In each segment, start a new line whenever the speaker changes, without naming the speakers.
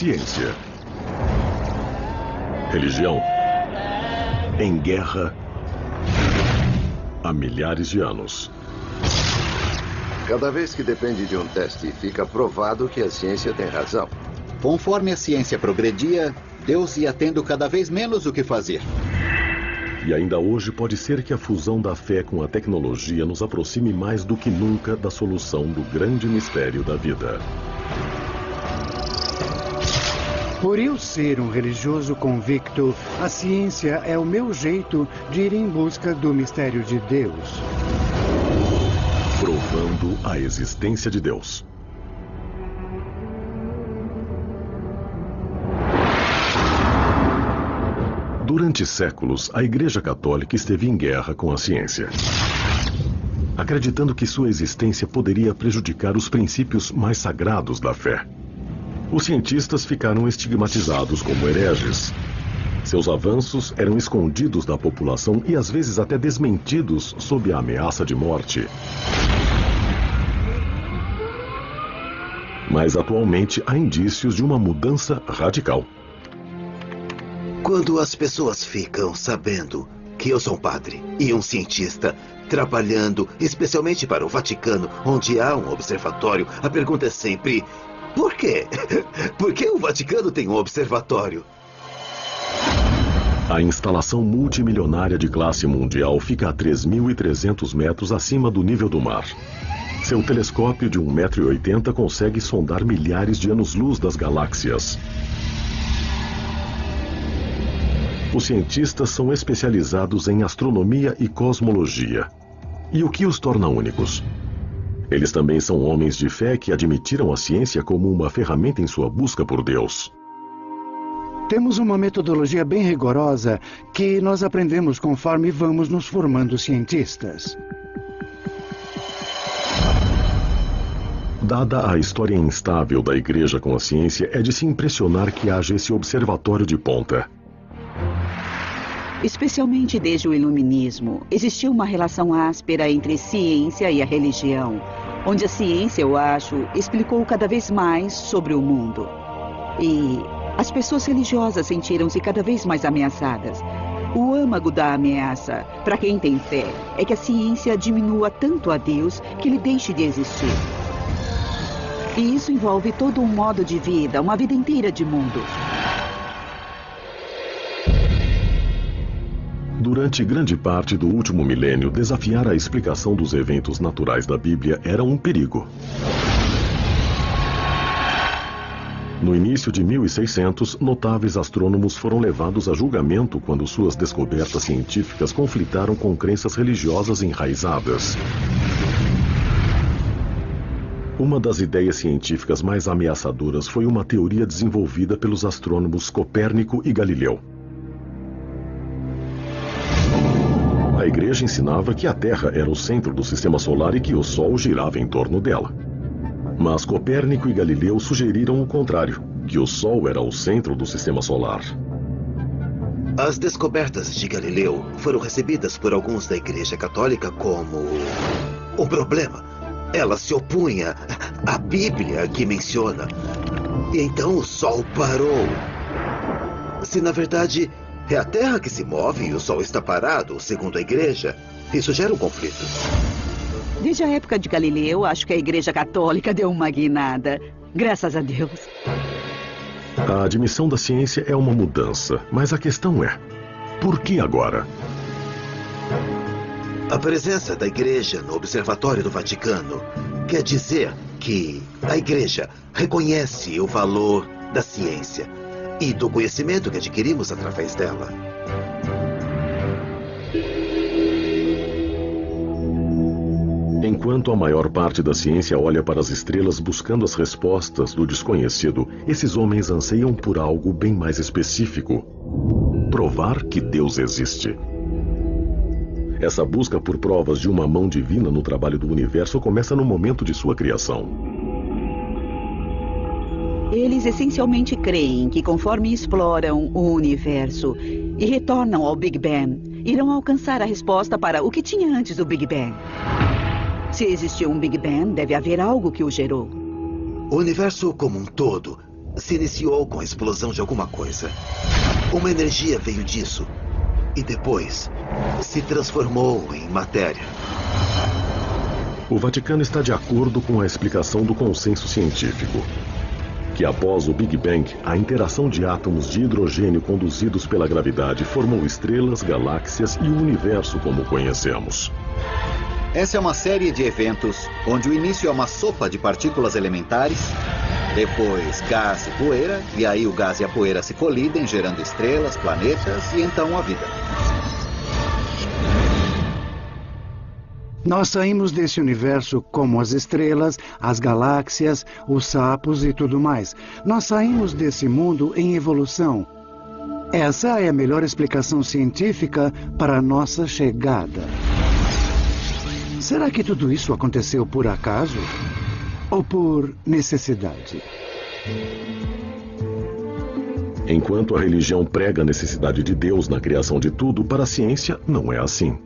ciência. Religião em guerra há milhares de anos.
Cada vez que depende de um teste, fica provado que a ciência tem razão.
Conforme a ciência progredia, Deus ia tendo cada vez menos o que fazer.
E ainda hoje pode ser que a fusão da fé com a tecnologia nos aproxime mais do que nunca da solução do grande mistério da vida.
Por eu ser um religioso convicto, a ciência é o meu jeito de ir em busca do mistério de Deus.
Provando a existência de Deus. Durante séculos, a Igreja Católica esteve em guerra com a ciência, acreditando que sua existência poderia prejudicar os princípios mais sagrados da fé. Os cientistas ficaram estigmatizados como hereges. Seus avanços eram escondidos da população e às vezes até desmentidos sob a ameaça de morte. Mas atualmente há indícios de uma mudança radical.
Quando as pessoas ficam sabendo que eu sou um padre e um cientista trabalhando especialmente para o Vaticano, onde há um observatório, a pergunta é sempre: por quê? Por que o Vaticano tem um observatório?
A instalação multimilionária de classe mundial fica a 3.300 metros acima do nível do mar. Seu telescópio de 1,80 m consegue sondar milhares de anos-luz das galáxias. Os cientistas são especializados em astronomia e cosmologia. E o que os torna únicos? Eles também são homens de fé que admitiram a ciência como uma ferramenta em sua busca por Deus.
Temos uma metodologia bem rigorosa que nós aprendemos conforme vamos nos formando cientistas.
Dada a história instável da Igreja com a ciência, é de se impressionar que haja esse observatório de ponta.
Especialmente desde o Iluminismo, existiu uma relação áspera entre ciência e a religião, onde a ciência, eu acho, explicou cada vez mais sobre o mundo. E as pessoas religiosas sentiram-se cada vez mais ameaçadas. O âmago da ameaça, para quem tem fé, é que a ciência diminua tanto a Deus que ele deixe de existir. E isso envolve todo um modo de vida, uma vida inteira de mundo.
Durante grande parte do último milênio, desafiar a explicação dos eventos naturais da Bíblia era um perigo. No início de 1600, notáveis astrônomos foram levados a julgamento quando suas descobertas científicas conflitaram com crenças religiosas enraizadas. Uma das ideias científicas mais ameaçadoras foi uma teoria desenvolvida pelos astrônomos Copérnico e Galileu. A Igreja ensinava que a Terra era o centro do sistema solar e que o Sol girava em torno dela. Mas Copérnico e Galileu sugeriram o contrário, que o Sol era o centro do sistema solar.
As descobertas de Galileu foram recebidas por alguns da Igreja Católica como um problema. Ela se opunha à Bíblia que menciona. E então o Sol parou. Se na verdade é a Terra que se move e o Sol está parado, segundo a Igreja, isso gera um conflito.
Desde a época de Galileu, acho que a Igreja Católica deu uma guinada. Graças a Deus.
A admissão da ciência é uma mudança, mas a questão é: por que agora?
A presença da Igreja no Observatório do Vaticano quer dizer que a Igreja reconhece o valor da ciência e do conhecimento que adquirimos através dela.
Enquanto a maior parte da ciência olha para as estrelas buscando as respostas do desconhecido, esses homens anseiam por algo bem mais específico: provar que Deus existe. Essa busca por provas de uma mão divina no trabalho do universo começa no momento de sua criação.
Eles essencialmente creem que conforme exploram o universo e retornam ao Big Bang, irão alcançar a resposta para o que tinha antes do Big Bang. Se existiu um Big Bang, deve haver algo que o gerou.
O universo como um todo se iniciou com a explosão de alguma coisa. Uma energia veio disso e depois se transformou em matéria.
O Vaticano está de acordo com a explicação do consenso científico, que após o Big Bang, a interação de átomos de hidrogênio conduzidos pela gravidade formou estrelas, galáxias e o universo como conhecemos.
Essa é uma série de eventos onde o início é uma sopa de partículas elementares, depois gás e poeira, e aí o gás e a poeira se colidem, gerando estrelas, planetas e então a vida.
Nós saímos desse universo como as estrelas, as galáxias, os sapos e tudo mais. Nós saímos desse mundo em evolução. Essa é a melhor explicação científica para a nossa chegada. Será que tudo isso aconteceu por acaso? Ou por necessidade?
Enquanto a religião prega a necessidade de Deus na criação de tudo, para a ciência não é assim.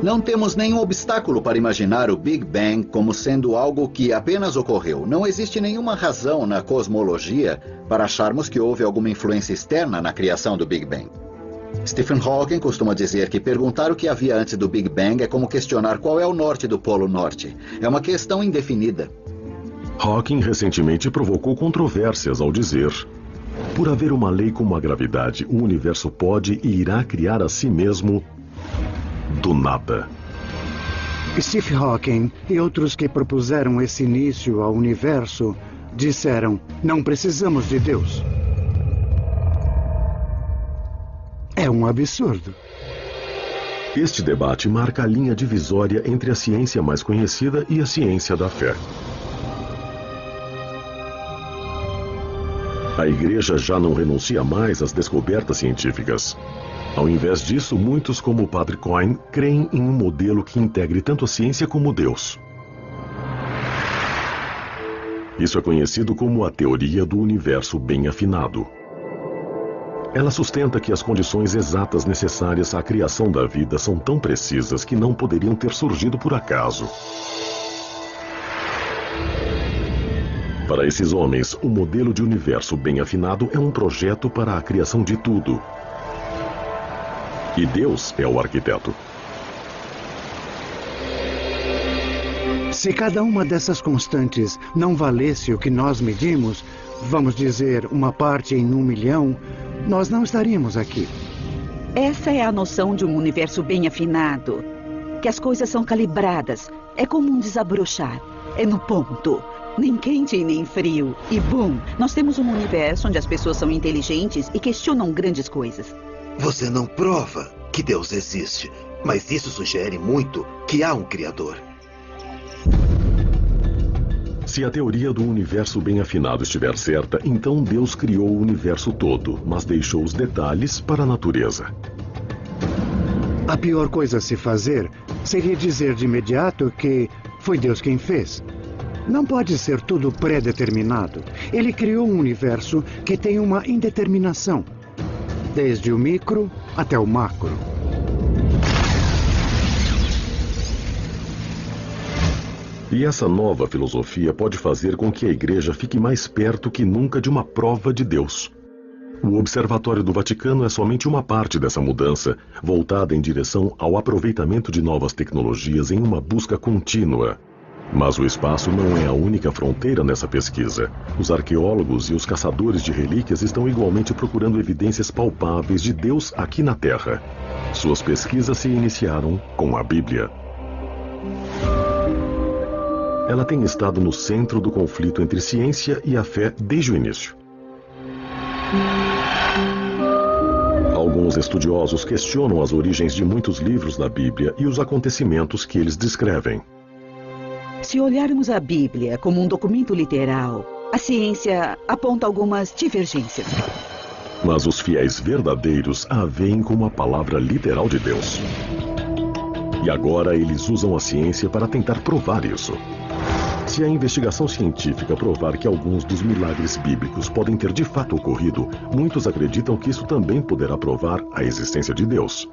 Não temos nenhum obstáculo para imaginar o Big Bang como sendo algo que apenas ocorreu. Não existe nenhuma razão na cosmologia para acharmos que houve alguma influência externa na criação do Big Bang. Stephen Hawking costuma dizer que perguntar o que havia antes do Big Bang é como questionar qual é o norte do Polo Norte. É uma questão indefinida.
Hawking recentemente provocou controvérsias ao dizer: por haver uma lei como a gravidade, o universo pode e irá criar a si mesmo do nada.
Stephen Hawking e outros que propuseram esse início ao universo disseram: não precisamos de Deus. É um absurdo.
Este debate marca a linha divisória entre a ciência mais conhecida e a ciência da fé. A Igreja já não renuncia mais às descobertas científicas. Ao invés disso, muitos, como o Padre Coyne, creem em um modelo que integre tanto a ciência como Deus. Isso é conhecido como a teoria do universo bem afinado. Ela sustenta que as condições exatas necessárias à criação da vida são tão precisas que não poderiam ter surgido por acaso. Para esses homens, o modelo de universo bem afinado é um projeto para a criação de tudo. E Deus é o arquiteto.
Se cada uma dessas constantes não valesse o que nós medimos, vamos dizer, uma parte em 1 milhão, nós não estaríamos aqui.
Essa é a noção de um universo bem afinado. Que as coisas são calibradas. É como um desabrochar. É no ponto. Nem quente e nem frio. E bum, nós temos um universo onde as pessoas são inteligentes e questionam grandes coisas.
Você não prova que Deus existe, mas isso sugere muito que há um Criador.
Se a teoria do universo bem afinado estiver certa, então Deus criou o universo todo, mas deixou os detalhes para a natureza.
A pior coisa a se fazer seria dizer de imediato que foi Deus quem fez. Não pode ser tudo pré-determinado. Ele criou um universo que tem uma indeterminação, desde o micro até o macro.
E essa nova filosofia pode fazer com que a Igreja fique mais perto que nunca de uma prova de Deus. O Observatório do Vaticano é somente uma parte dessa mudança, voltada em direção ao aproveitamento de novas tecnologias em uma busca contínua. Mas o espaço não é a única fronteira nessa pesquisa. Os arqueólogos e os caçadores de relíquias estão igualmente procurando evidências palpáveis de Deus aqui na Terra. Suas pesquisas se iniciaram com a Bíblia. Ela tem estado no centro do conflito entre ciência e a fé desde o início. Alguns estudiosos questionam as origens de muitos livros da Bíblia e os acontecimentos que eles descrevem.
Se olharmos a Bíblia como um documento literal, a ciência aponta algumas divergências.
Mas os fiéis verdadeiros a veem como a palavra literal de Deus. E agora eles usam a ciência para tentar provar isso. Se a investigação científica provar que alguns dos milagres bíblicos podem ter de fato ocorrido, muitos acreditam que isso também poderá provar a existência de Deus.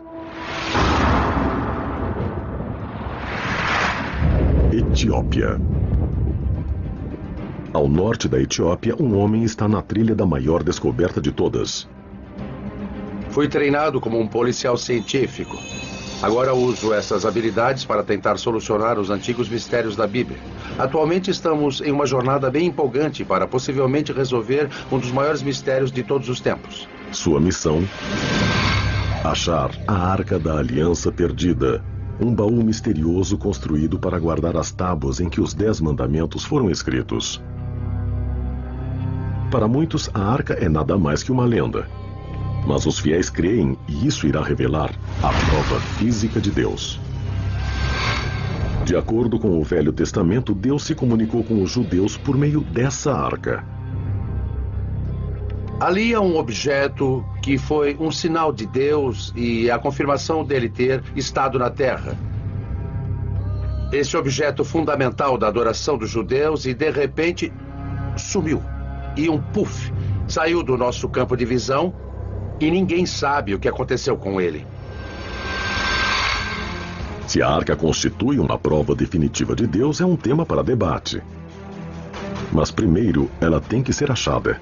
Etiópia. Ao norte da Etiópia, um homem está na trilha da maior descoberta de todas.
Fui treinado como um policial científico. Agora uso essas habilidades para tentar solucionar os antigos mistérios da Bíblia. Atualmente estamos em uma jornada bem empolgante para possivelmente resolver um dos maiores mistérios de todos os tempos.
Sua missão: achar a Arca da Aliança Perdida, um baú misterioso construído para guardar as tábuas em que os 10 mandamentos foram escritos. Para muitos, a Arca é nada mais que uma lenda. Mas os fiéis creem, e isso irá revelar a prova física de Deus. De acordo com o Velho Testamento, Deus se comunicou com os judeus por meio dessa arca.
Ali há um objeto que foi um sinal de Deus e a confirmação dele ter estado na Terra. Esse objeto fundamental da adoração dos judeus e, de repente, sumiu. E um puff saiu do nosso campo de visão. E ninguém sabe o que aconteceu com ele.
Se a arca constitui uma prova definitiva de Deus, é um tema para debate. Mas primeiro, ela tem que ser achada.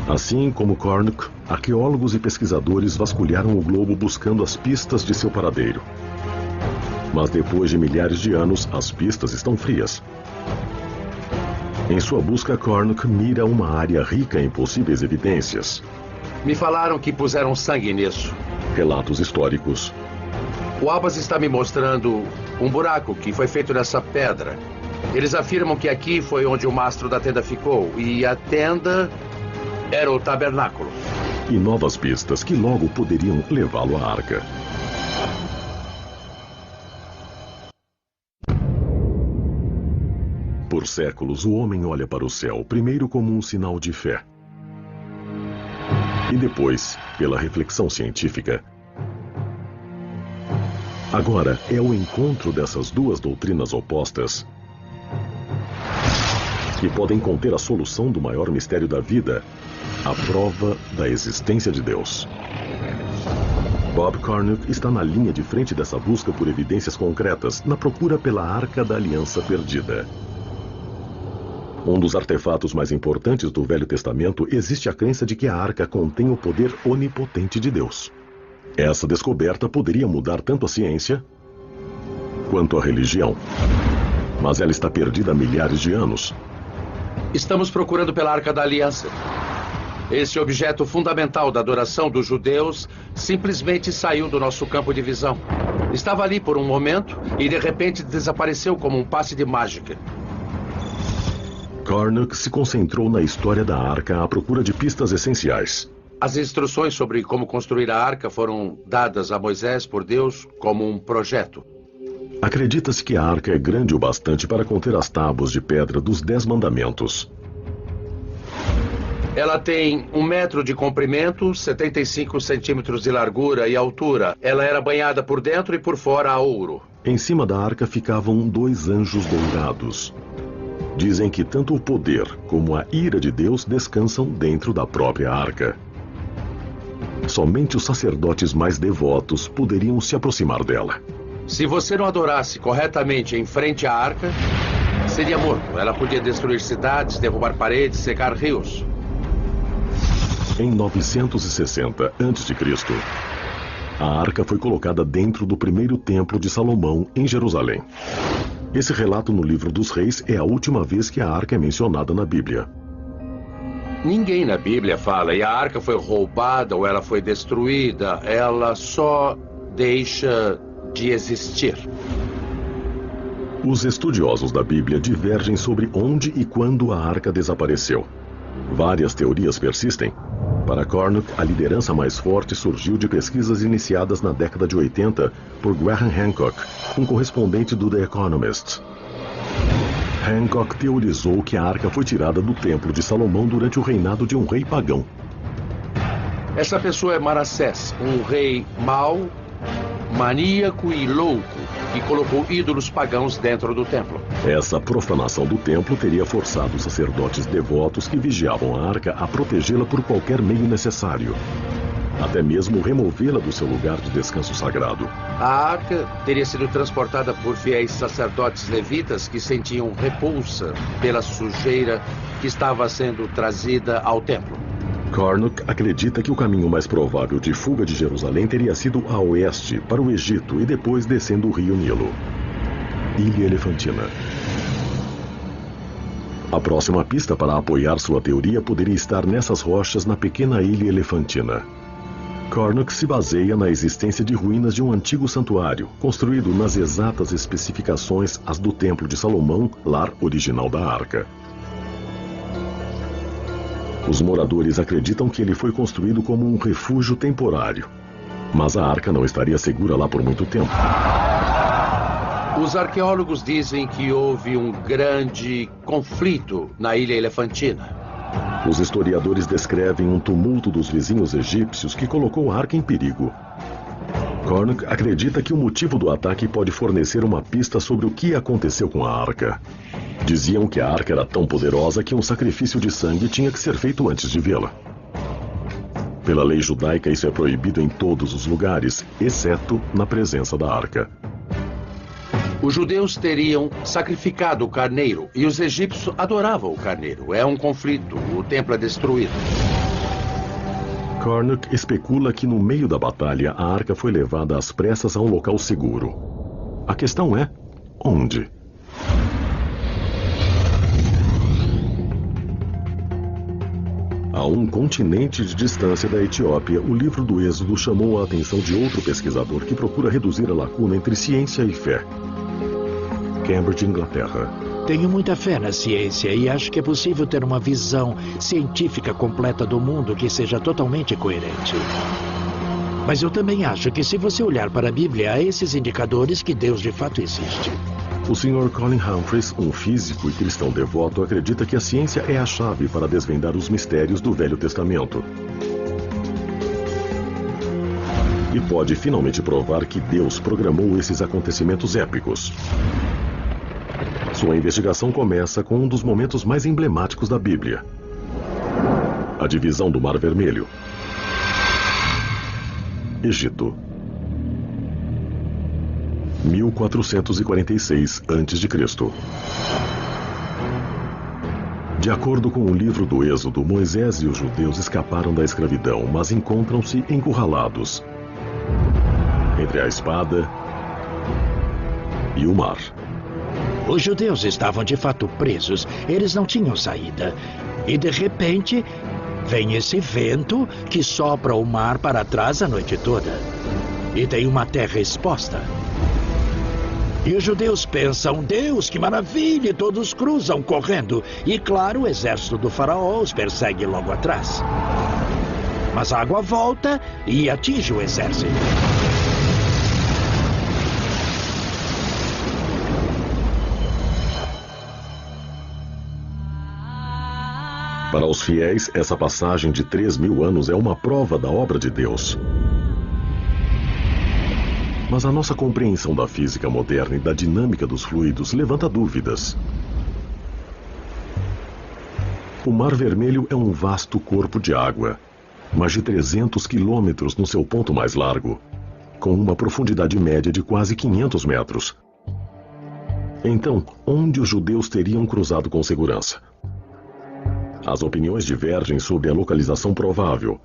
Assim como Cornuck, arqueólogos e pesquisadores vasculharam o globo buscando as pistas de seu paradeiro. Mas depois de milhares de anos, as pistas estão frias. Em sua busca, Cornuck mira uma área rica em possíveis evidências.
Me falaram que puseram sangue nisso.
Relatos históricos.
O Albas está me mostrando um buraco que foi feito nessa pedra. Eles afirmam que aqui foi onde o mastro da tenda ficou. E a tenda era o tabernáculo.
E novas pistas que logo poderiam levá-lo à arca. Por séculos, o homem olha para o céu, primeiro como um sinal de fé. E depois, pela reflexão científica. Agora é o encontro dessas duas doutrinas opostas que podem conter a solução do maior mistério da vida, a prova da existência de Deus. Bob Cornuck está na linha de frente dessa busca por evidências concretas, na procura pela Arca da Aliança Perdida. Um dos artefatos mais importantes do Velho Testamento, existe a crença de que a arca contém o poder onipotente de Deus. Essa descoberta poderia mudar tanto a ciência quanto a religião. Mas ela está perdida há milhares de anos.
Estamos procurando pela Arca da Aliança. Esse objeto fundamental da adoração dos judeus simplesmente saiu do nosso campo de visão. Estava ali por um momento e de repente desapareceu como um passe de mágica.
Cornuck se concentrou na história da arca à procura de pistas essenciais.
As instruções sobre como construir a arca foram dadas a Moisés por Deus como um projeto.
Acredita-se que a arca é grande o bastante para conter as tábuas de pedra dos 10 mandamentos.
Ela tem 1 metro de comprimento, 75 centímetros de largura e altura. Ela era banhada por dentro e por fora a ouro.
Em cima da arca ficavam 2 anjos dourados. Dizem que tanto o poder como a ira de Deus descansam dentro da própria arca. Somente os sacerdotes mais devotos poderiam se aproximar dela.
Se você não adorasse corretamente em frente à arca, seria morto. Ela podia destruir cidades, derrubar paredes, secar rios.
Em 960 a.C., a arca foi colocada dentro do primeiro templo de Salomão, em Jerusalém. Esse relato no livro dos Reis é a última vez que a arca é mencionada na Bíblia.
Ninguém na Bíblia fala, e a arca foi roubada ou ela foi destruída. Ela só deixa de existir.
Os estudiosos da Bíblia divergem sobre onde e quando a arca desapareceu. Várias teorias persistem. Para Cornuck, a liderança mais forte surgiu de pesquisas iniciadas na década de 80 por Graham Hancock, um correspondente do The Economist. Hancock teorizou que a arca foi tirada do Templo de Salomão durante o reinado de um rei pagão.
Essa pessoa é Manassés, um rei mau, maníaco e louco, que colocou ídolos pagãos dentro do templo.
Essa profanação do templo teria forçado os sacerdotes devotos que vigiavam a arca a protegê-la por qualquer meio necessário. até mesmo removê-la do seu lugar de descanso sagrado.
A arca teria sido transportada por fiéis sacerdotes levitas que sentiam repulsa pela sujeira que estava sendo trazida ao templo.
Carnock acredita que o caminho mais provável de fuga de Jerusalém teria sido a oeste, para o Egito e depois descendo o rio Nilo. Ilha Elefantina. A próxima pista para apoiar sua teoria poderia estar nessas rochas na pequena Ilha Elefantina. Carnock se baseia na existência de ruínas de um antigo santuário, construído nas exatas especificações as do Templo de Salomão, lar original da arca. Os moradores acreditam que ele foi construído como um refúgio temporário, mas a arca não estaria segura lá por muito tempo.
Os arqueólogos dizem que houve um grande conflito na Ilha Elefantina.
Os historiadores descrevem um tumulto dos vizinhos egípcios que colocou a arca em perigo. Carnock acredita que o motivo do ataque pode fornecer uma pista sobre o que aconteceu com a arca. Diziam que a arca era tão poderosa que um sacrifício de sangue tinha que ser feito antes de vê-la. Pela lei judaica, isso é proibido em todos os lugares, exceto na presença da arca.
Os judeus teriam sacrificado o carneiro e os egípcios adoravam o carneiro. É um conflito, o templo é destruído.
Carnock especula que no meio da batalha a arca foi levada às pressas a um local seguro. A questão é, onde? A um continente de distância da Etiópia, o livro do Êxodo chamou a atenção de outro pesquisador que procura reduzir a lacuna entre ciência e fé. Cambridge, Inglaterra.
Tenho muita fé na ciência e acho que é possível ter uma visão científica completa do mundo que seja totalmente coerente. Mas eu também acho que se você olhar para a Bíblia, há esses indicadores que Deus de fato existe.
O Sr. Colin Humphreys, um físico e cristão devoto, acredita que a ciência é a chave para desvendar os mistérios do Velho Testamento. E pode finalmente provar que Deus programou esses acontecimentos épicos. Sua investigação começa com um dos momentos mais emblemáticos da Bíblia: a divisão do Mar Vermelho. Egito. 1446 a.C. De acordo com o livro do Êxodo, Moisés e os judeus escaparam da escravidão, mas encontram-se encurralados entre a espada e o mar.
Os judeus estavam de fato presos, eles não tinham saída. E de repente, vem esse vento que sopra o mar para trás a noite toda. E tem uma terra exposta. E os judeus pensam, Deus, que maravilha, e todos cruzam correndo. E claro, o exército do faraó os persegue logo atrás. Mas a água volta e atinge o exército.
Para os fiéis, essa passagem de 3.000 anos é uma prova da obra de Deus. Mas a nossa compreensão da física moderna e da dinâmica dos fluidos levanta dúvidas. O Mar Vermelho é um vasto corpo de água, mais de 300 quilômetros no seu ponto mais largo, com uma profundidade média de quase 500 metros. Então, onde os judeus teriam cruzado com segurança? As opiniões divergem sobre a localização provável,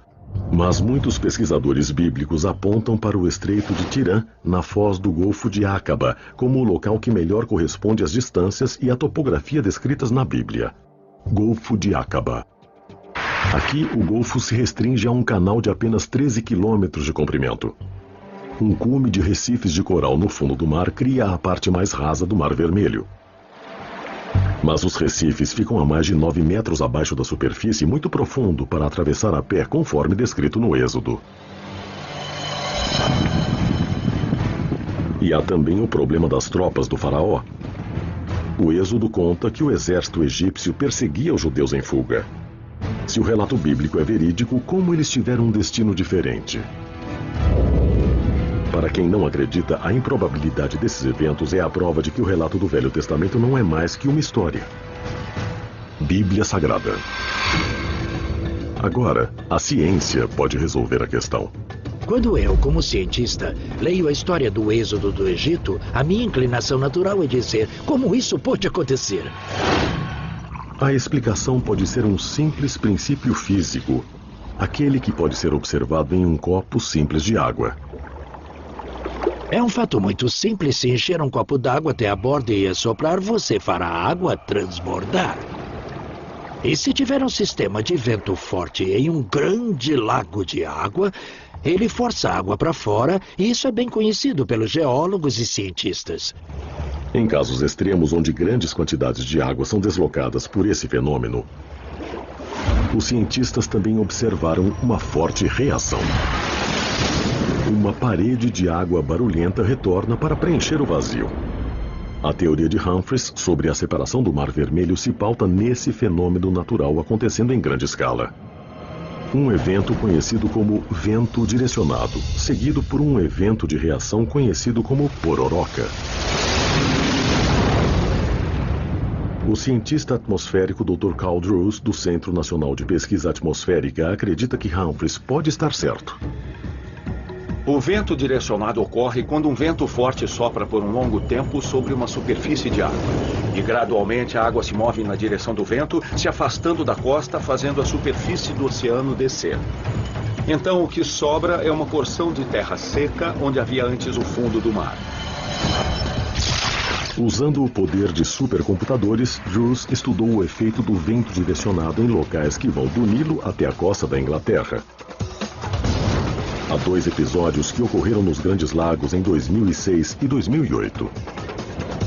mas muitos pesquisadores bíblicos apontam para o Estreito de Tirã, na foz do Golfo de Acaba, como o local que melhor corresponde às distâncias e à topografia descritas na Bíblia. Golfo de Acaba. Aqui, o golfo se restringe a um canal de apenas 13 quilômetros de comprimento. Um cume de recifes de coral no fundo do mar cria a parte mais rasa do Mar Vermelho. Mas os recifes ficam a mais de 9 metros abaixo da superfície, muito profundo para atravessar a pé, conforme descrito no Êxodo. E há também o problema das tropas do faraó. O Êxodo conta que o exército egípcio perseguia os judeus em fuga. Se o relato bíblico é verídico, como eles tiveram um destino diferente? Para quem não acredita, a improbabilidade desses eventos é a prova de que o relato do Velho Testamento não é mais que uma história. Bíblia Sagrada. Agora, a ciência pode resolver a questão.
Quando eu, como cientista, leio a história do êxodo do Egito, a minha inclinação natural é dizer como isso pode acontecer.
A explicação pode ser um simples princípio físico, aquele que pode ser observado em um copo simples de água.
É um fato muito simples. Se encher um copo d'água até a borda e assoprar, você fará a água transbordar. E se tiver um sistema de vento forte em um grande lago de água, ele força a água para fora, e isso é bem conhecido pelos geólogos e cientistas.
Em casos extremos onde grandes quantidades de água são deslocadas por esse fenômeno, os cientistas também observaram uma forte reação. Uma parede de água barulhenta retorna para preencher o vazio. A teoria de Humphreys sobre a separação do Mar Vermelho se pauta nesse fenômeno natural acontecendo em grande escala. Um evento conhecido como vento direcionado, seguido por um evento de reação conhecido como pororoca. O cientista atmosférico Dr. Carl Drews, do Centro Nacional de Pesquisa Atmosférica, acredita que Humphreys pode estar certo.
O vento direcionado ocorre quando um vento forte sopra por um longo tempo sobre uma superfície de água. E gradualmente a água se move na direção do vento, se afastando da costa, fazendo a superfície do oceano descer. Então o que sobra é uma porção de terra seca onde havia antes o fundo do mar.
Usando o poder de supercomputadores, Drews estudou o efeito do vento direcionado em locais que vão do Nilo até a costa da Inglaterra. Há 2 episódios que ocorreram nos Grandes Lagos em 2006 e 2008.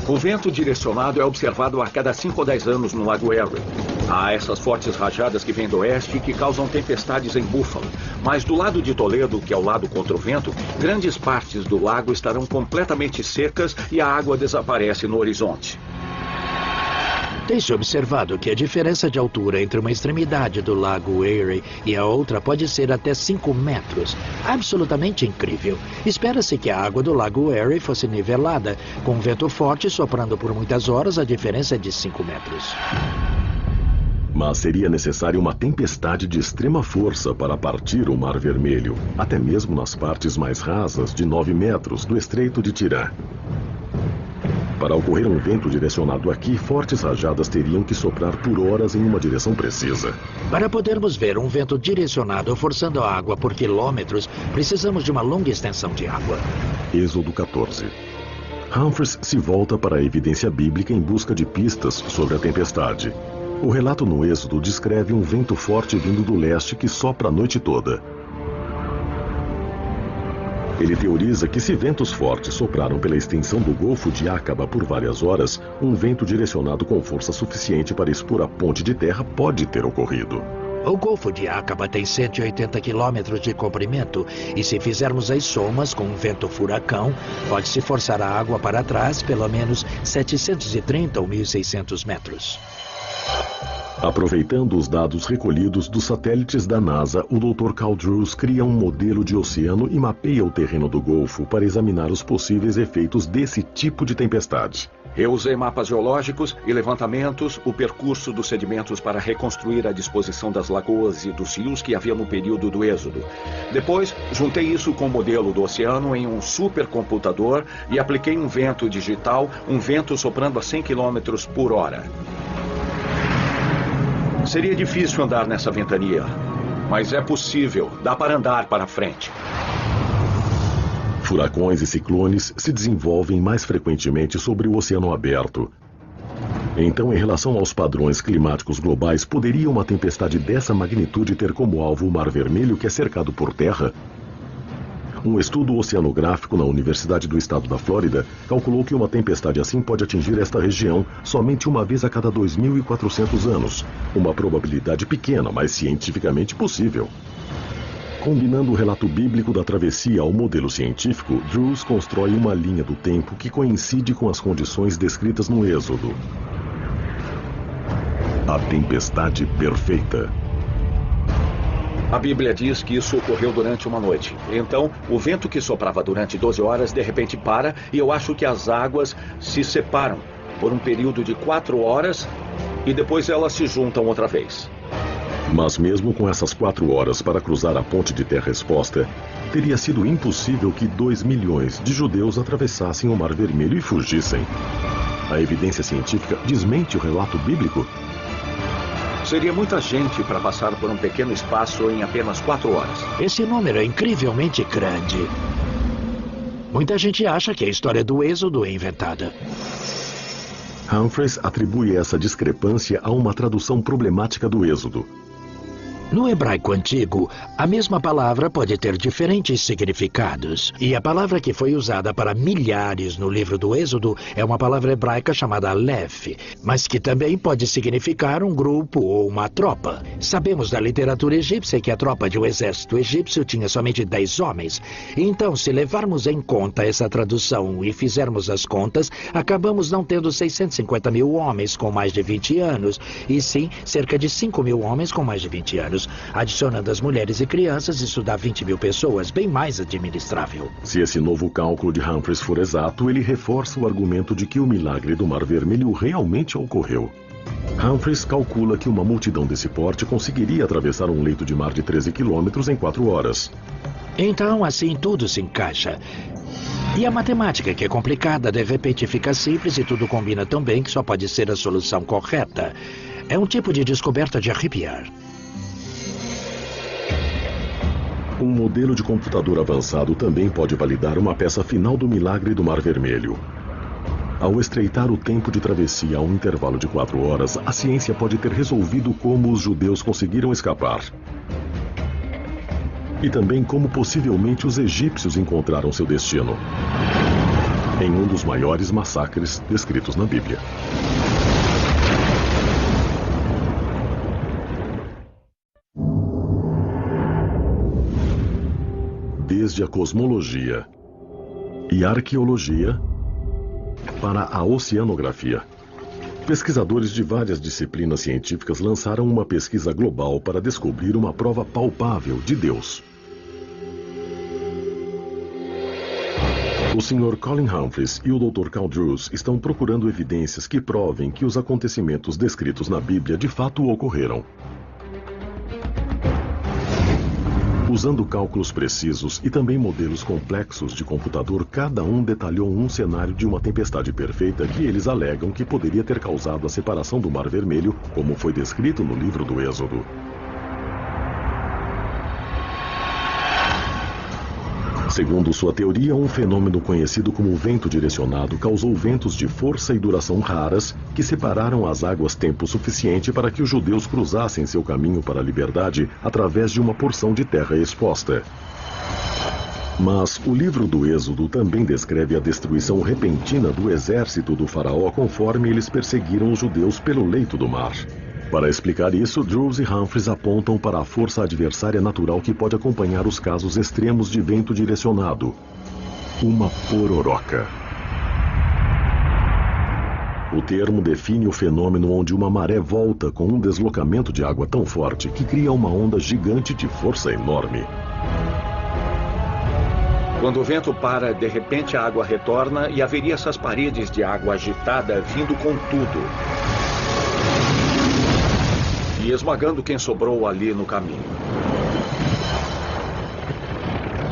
O vento direcionado é observado a cada 5 ou 10 anos no Lago Erie. Há essas fortes rajadas que vêm do oeste e que causam tempestades em Buffalo. Mas do lado de Toledo, que é o lado contra o vento, grandes partes do lago estarão completamente secas e a água desaparece no horizonte.
Tem-se observado que a diferença de altura entre uma extremidade do Lago Erie e a outra pode ser até 5 metros. Absolutamente incrível. Espera-se que a água do Lago Erie fosse nivelada. Com vento forte soprando por muitas horas, a diferença é de 5 metros.
Mas seria necessária uma tempestade de extrema força para partir o Mar Vermelho, até mesmo nas partes mais rasas de 9 metros do Estreito de Tirã. Para ocorrer um vento direcionado aqui, fortes rajadas teriam que soprar por horas em uma direção precisa.
Para podermos ver um vento direcionado forçando a água por quilômetros, precisamos de uma longa extensão de água.
Êxodo 14. Humphreys se volta para a evidência bíblica em busca de pistas sobre a tempestade. O relato no Êxodo descreve um vento forte vindo do leste que sopra a noite toda. Ele teoriza que se ventos fortes sopraram pela extensão do Golfo de Aqaba por várias horas, um vento direcionado com força suficiente para expor a ponte de terra pode ter ocorrido.
O Golfo de Aqaba tem 180 quilômetros de comprimento e se fizermos as somas com um vento furacão, pode-se forçar a água para trás pelo menos 730 ou 1.600 metros.
Aproveitando os dados recolhidos dos satélites da NASA, o Dr. Carl Drews cria um modelo de oceano e mapeia o terreno do Golfo para examinar os possíveis efeitos desse tipo de tempestade.
Eu usei mapas geológicos e levantamentos, o percurso dos sedimentos para reconstruir a disposição das lagoas e dos rios que havia no período do Êxodo. Depois, juntei isso com o modelo do oceano em um supercomputador e apliquei um vento digital, um vento soprando a 100 km por hora. Seria difícil andar nessa ventania, mas é possível, dá para andar para frente.
Furacões e ciclones se desenvolvem mais frequentemente sobre o oceano aberto. Então, em relação aos padrões climáticos globais, poderia uma tempestade dessa magnitude ter como alvo o Mar Vermelho, que é cercado por terra? Um estudo oceanográfico na Universidade do Estado da Flórida calculou que uma tempestade assim pode atingir esta região somente uma vez a cada 2.400 anos. Uma probabilidade pequena, mas cientificamente possível. Combinando o relato bíblico da travessia ao modelo científico, Drews constrói uma linha do tempo que coincide com as condições descritas no Êxodo. A tempestade perfeita.
A Bíblia diz que isso ocorreu durante uma noite. Então, o vento que soprava durante 12 horas, de repente para, e eu acho que as águas se separam por um período de 4 horas e depois elas se juntam outra vez.
Mas mesmo com essas 4 horas para cruzar a ponte de terra exposta, teria sido impossível que 2 milhões de judeus atravessassem o Mar Vermelho e fugissem. A evidência científica desmente o relato bíblico?
Seria muita gente para passar por um pequeno espaço em apenas 4 horas.
Esse número é incrivelmente grande. Muita gente acha que a história do Êxodo é inventada.
Humphreys atribui essa discrepância a uma tradução problemática do Êxodo.
No hebraico antigo, a mesma palavra pode ter diferentes significados. E a palavra que foi usada para milhares no livro do Êxodo é uma palavra hebraica chamada Aleph, mas que também pode significar um grupo ou uma tropa. Sabemos da literatura egípcia que a tropa de um exército egípcio tinha somente 10 homens. Então, se levarmos em conta essa tradução e fizermos as contas, acabamos não tendo 650 mil homens com mais de 20 anos, e sim cerca de 5 mil homens com mais de 20 anos. Adicionando as mulheres e crianças, isso dá 20 mil pessoas, bem mais administrável.
Se esse novo cálculo de Humphreys for exato, ele reforça o argumento de que o milagre do Mar Vermelho realmente ocorreu. Humphreys calcula que uma multidão desse porte conseguiria atravessar um leito de mar de 13 quilômetros em 4 horas.
Então, assim, tudo se encaixa. E a matemática, que é complicada, de repente fica simples e tudo combina tão bem que só pode ser a solução correta. É um tipo de descoberta de arrepiar.
Um modelo de computador avançado também pode validar uma peça final do milagre do Mar Vermelho. Ao estreitar o tempo de travessia a um intervalo de 4 horas, a ciência pode ter resolvido como os judeus conseguiram escapar. E também como possivelmente os egípcios encontraram seu destino. Em um dos maiores massacres descritos na Bíblia. Desde a cosmologia e arqueologia para a oceanografia. Pesquisadores de várias disciplinas científicas lançaram uma pesquisa global para descobrir uma prova palpável de Deus. O Sr. Colin Humphreys e o Dr. Carl Drews estão procurando evidências que provem que os acontecimentos descritos na Bíblia de fato ocorreram. Usando cálculos precisos e também modelos complexos de computador, cada um detalhou um cenário de uma tempestade perfeita que eles alegam que poderia ter causado a separação do Mar Vermelho, como foi descrito no livro do Êxodo. Segundo sua teoria, um fenômeno conhecido como vento direcionado causou ventos de força e duração raras que separaram as águas tempo suficiente para que os judeus cruzassem seu caminho para a liberdade através de uma porção de terra exposta. Mas o livro do Êxodo também descreve a destruição repentina do exército do faraó conforme eles perseguiram os judeus pelo leito do mar. Para explicar isso, Drews e Humphreys apontam para a força adversária natural que pode acompanhar os casos extremos de vento direcionado. Uma pororoca. O termo define o fenômeno onde uma maré volta com um deslocamento de água tão forte que cria uma onda gigante de força enorme.
Quando o vento para, de repente a água retorna e haveria essas paredes de água agitada vindo com tudo. E esmagando quem sobrou ali no caminho.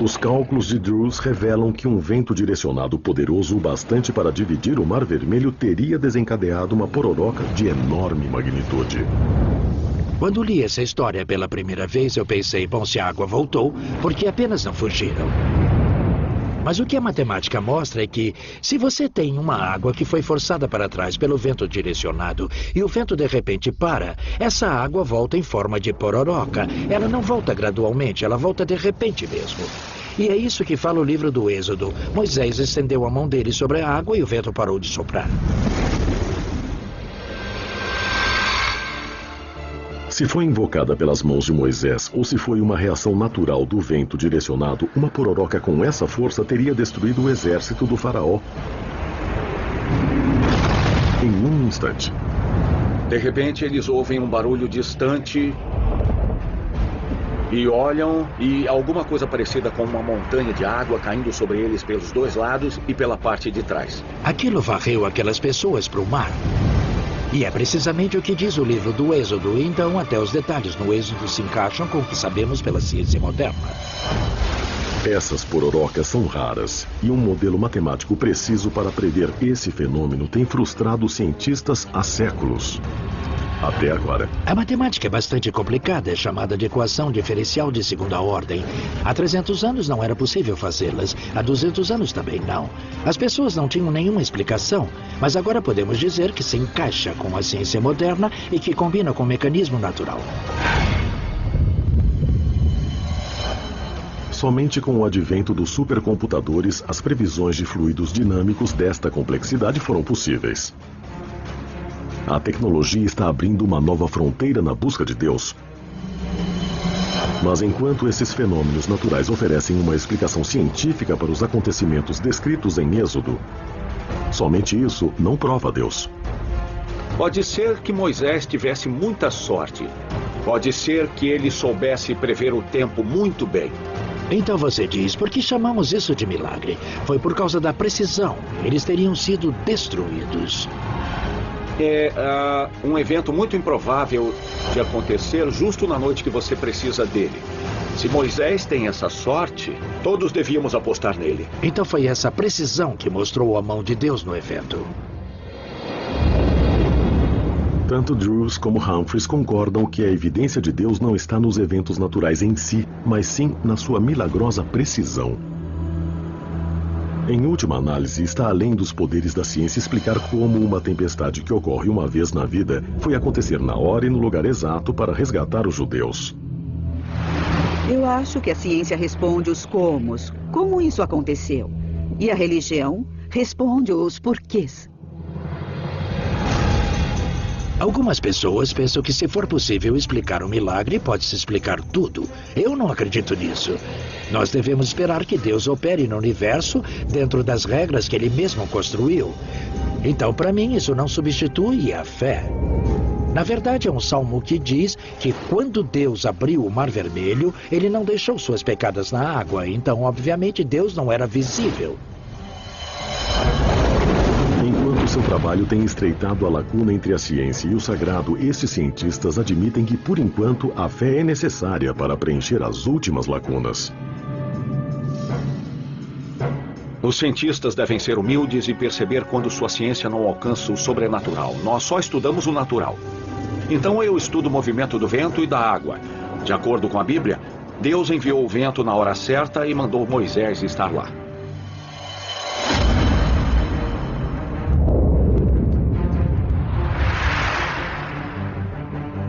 Os cálculos de Drews revelam que um vento direcionado poderoso o bastante para dividir o Mar Vermelho teria desencadeado uma pororoca de enorme magnitude.
Quando li essa história pela primeira vez, eu pensei, bom, se a água voltou, por que apenas não fugiram? Mas o que a matemática mostra é que, se você tem uma água que foi forçada para trás pelo vento direcionado e o vento de repente para, essa água volta em forma de pororoca. Ela não volta gradualmente, ela volta de repente mesmo. E é isso que fala o livro do Êxodo. Moisés estendeu a mão dele sobre a água e o vento parou de soprar.
Se foi invocada pelas mãos de Moisés ou se foi uma reação natural do vento direcionado, uma pororoca com essa força teria destruído o exército do faraó em um instante.
De repente, eles ouvem um barulho distante e olham e alguma coisa parecida com uma montanha de água caindo sobre eles pelos dois lados e pela parte de trás.
Aquilo varreu aquelas pessoas para o mar. E é precisamente o que diz o livro do Êxodo. Então, até os detalhes no Êxodo se encaixam com o que sabemos pela ciência moderna.
Essas pororocas são raras, e um modelo matemático preciso para prever esse fenômeno tem frustrado os cientistas há séculos. Até agora.
A matemática é bastante complicada, é chamada de equação diferencial de segunda ordem. Há 300 anos não era possível fazê-las, há 200 anos também não. As pessoas não tinham nenhuma explicação, mas agora podemos dizer que se encaixa com a ciência moderna e que combina com o mecanismo natural.
Somente com o advento dos supercomputadores, as previsões de fluidos dinâmicos desta complexidade foram possíveis. A tecnologia está abrindo uma nova fronteira na busca de Deus. Mas enquanto esses fenômenos naturais oferecem uma explicação científica para os acontecimentos descritos em Êxodo, somente isso não prova Deus.
Pode ser que Moisés tivesse muita sorte. Pode ser que ele soubesse prever o tempo muito bem.
Então você diz, por que chamamos isso de milagre? Foi por causa da precisão. Eles teriam sido destruídos.
É um evento muito improvável de acontecer justo na noite que você precisa dele. Se Moisés tem essa sorte, todos devíamos apostar nele.
Então foi essa precisão que mostrou a mão de Deus no evento.
Tanto Drews como Humphreys concordam que a evidência de Deus não está nos eventos naturais em si, mas sim na sua milagrosa precisão. Em última análise, está além dos poderes da ciência explicar como uma tempestade que ocorre uma vez na vida foi acontecer na hora e no lugar exato para resgatar os judeus.
Eu acho que a ciência responde os comos, como isso aconteceu. E a religião responde os porquês.
Algumas pessoas pensam que se for possível explicar um milagre, pode-se explicar tudo. Eu não acredito nisso. Nós devemos esperar que Deus opere no universo dentro das regras que Ele mesmo construiu. Então, para mim, isso não substitui a fé. Na verdade, é um salmo que diz que quando Deus abriu o Mar Vermelho, Ele não deixou suas pecadas na água. Então, obviamente, Deus não era visível.
Enquanto seu trabalho tem estreitado a lacuna entre a ciência e o sagrado, esses cientistas admitem que, por enquanto, a fé é necessária para preencher as últimas lacunas.
Os cientistas devem ser humildes e perceber quando sua ciência não alcança o sobrenatural. Nós só estudamos o natural. Então eu estudo o movimento do vento e da água. De acordo com a Bíblia, Deus enviou o vento na hora certa e mandou Moisés estar lá.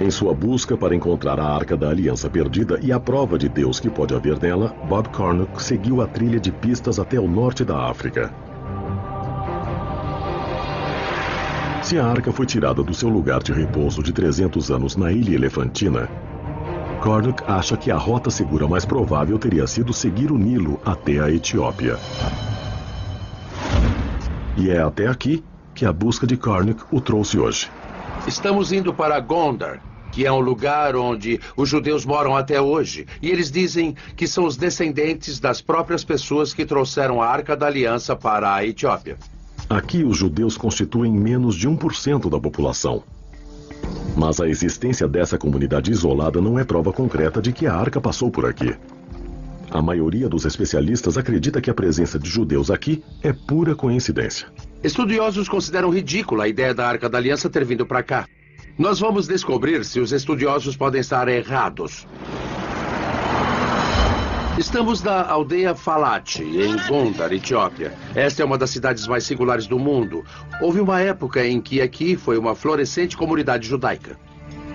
Em sua busca para encontrar a Arca da Aliança perdida e a prova de Deus que pode haver nela, Bob Cornuck seguiu a trilha de pistas até o norte da África. Se a Arca foi tirada do seu lugar de repouso de 300 anos na Ilha Elefantina, Cornuck acha que a rota segura mais provável teria sido seguir o Nilo até a Etiópia. E é até aqui que a busca de Cornuck o trouxe hoje.
Estamos indo para Gondar, que é um lugar onde os judeus moram até hoje. E eles dizem que são os descendentes das próprias pessoas que trouxeram a Arca da Aliança para a Etiópia.
Aqui os judeus constituem menos de 1% da população. Mas a existência dessa comunidade isolada não é prova concreta de que a Arca passou por aqui. A maioria dos especialistas acredita que a presença de judeus aqui é pura coincidência.
Estudiosos consideram ridícula a ideia da Arca da Aliança ter vindo para cá. Nós vamos descobrir se os estudiosos podem estar errados. Estamos na aldeia Falate, em Gondar, Etiópia. Esta é uma das cidades mais singulares do mundo. Houve uma época em que aqui foi uma florescente comunidade judaica.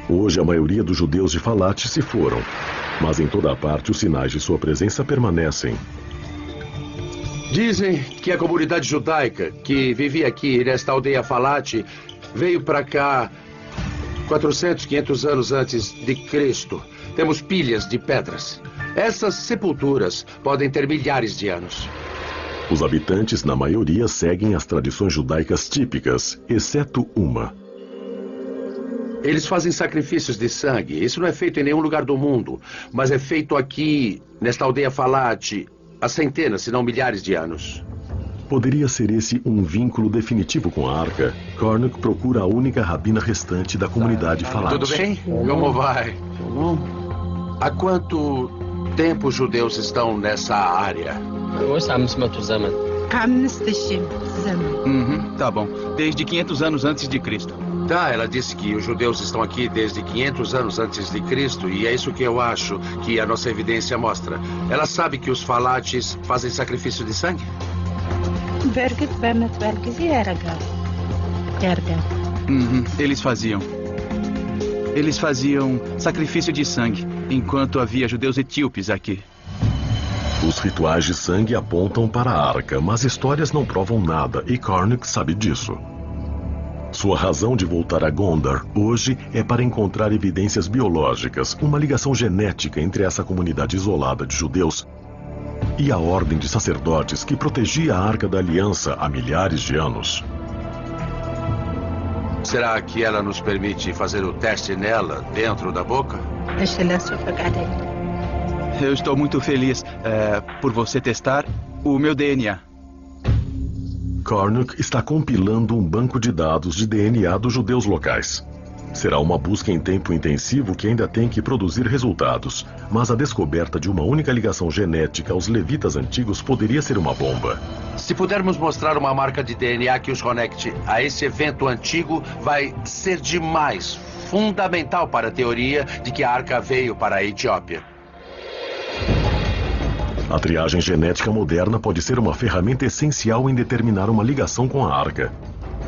Hoje a maioria dos judeus de Falate se foram, mas em toda a parte os sinais de sua presença permanecem.
Dizem que a comunidade judaica que vivia aqui nesta aldeia Falate veio para cá 400, 500 anos antes de Cristo. Temos pilhas de pedras. Essas sepulturas podem ter milhares de anos.
Os habitantes, na maioria, seguem as tradições judaicas típicas, exceto uma.
Eles fazem sacrifícios de sangue. Isso não é feito em nenhum lugar do mundo, mas é feito aqui, nesta aldeia Falate, há centenas, se não milhares de anos.
Poderia ser esse um vínculo definitivo com a Arca? Cornuck procura a única rabina restante da comunidade falante.
Tudo bem? Como vai? Há quanto tempo os judeus estão nessa área?
Tá bom. Desde 500 anos antes de Cristo.
Tá, ela disse que os judeus estão aqui desde 500 anos antes de Cristo, e é isso que eu acho que a nossa evidência mostra. Ela sabe que os falates fazem sacrifício de sangue?
Eles faziam sacrifício de sangue, enquanto havia judeus etíopes aqui.
Os rituais de sangue apontam para a Arca, mas histórias não provam nada, e Cornuck sabe disso. Sua razão de voltar a Gondar hoje é para encontrar evidências biológicas, uma ligação genética entre essa comunidade isolada de judeus e a ordem de sacerdotes que protegia a Arca da Aliança há milhares de anos.
Será que ela nos permite fazer o teste nela, dentro da boca?
Eu estou muito feliz por você testar o meu DNA.
Cornuck está compilando um banco de dados de DNA dos judeus locais. Será uma busca em tempo intensivo que ainda tem que produzir resultados, mas a descoberta de uma única ligação genética aos levitas antigos poderia ser uma bomba.
Se pudermos mostrar uma marca de DNA que os conecte a esse evento antigo, vai ser demais, fundamental para a teoria de que a Arca veio para a Etiópia.
A triagem genética moderna pode ser uma ferramenta essencial em determinar uma ligação com a Arca.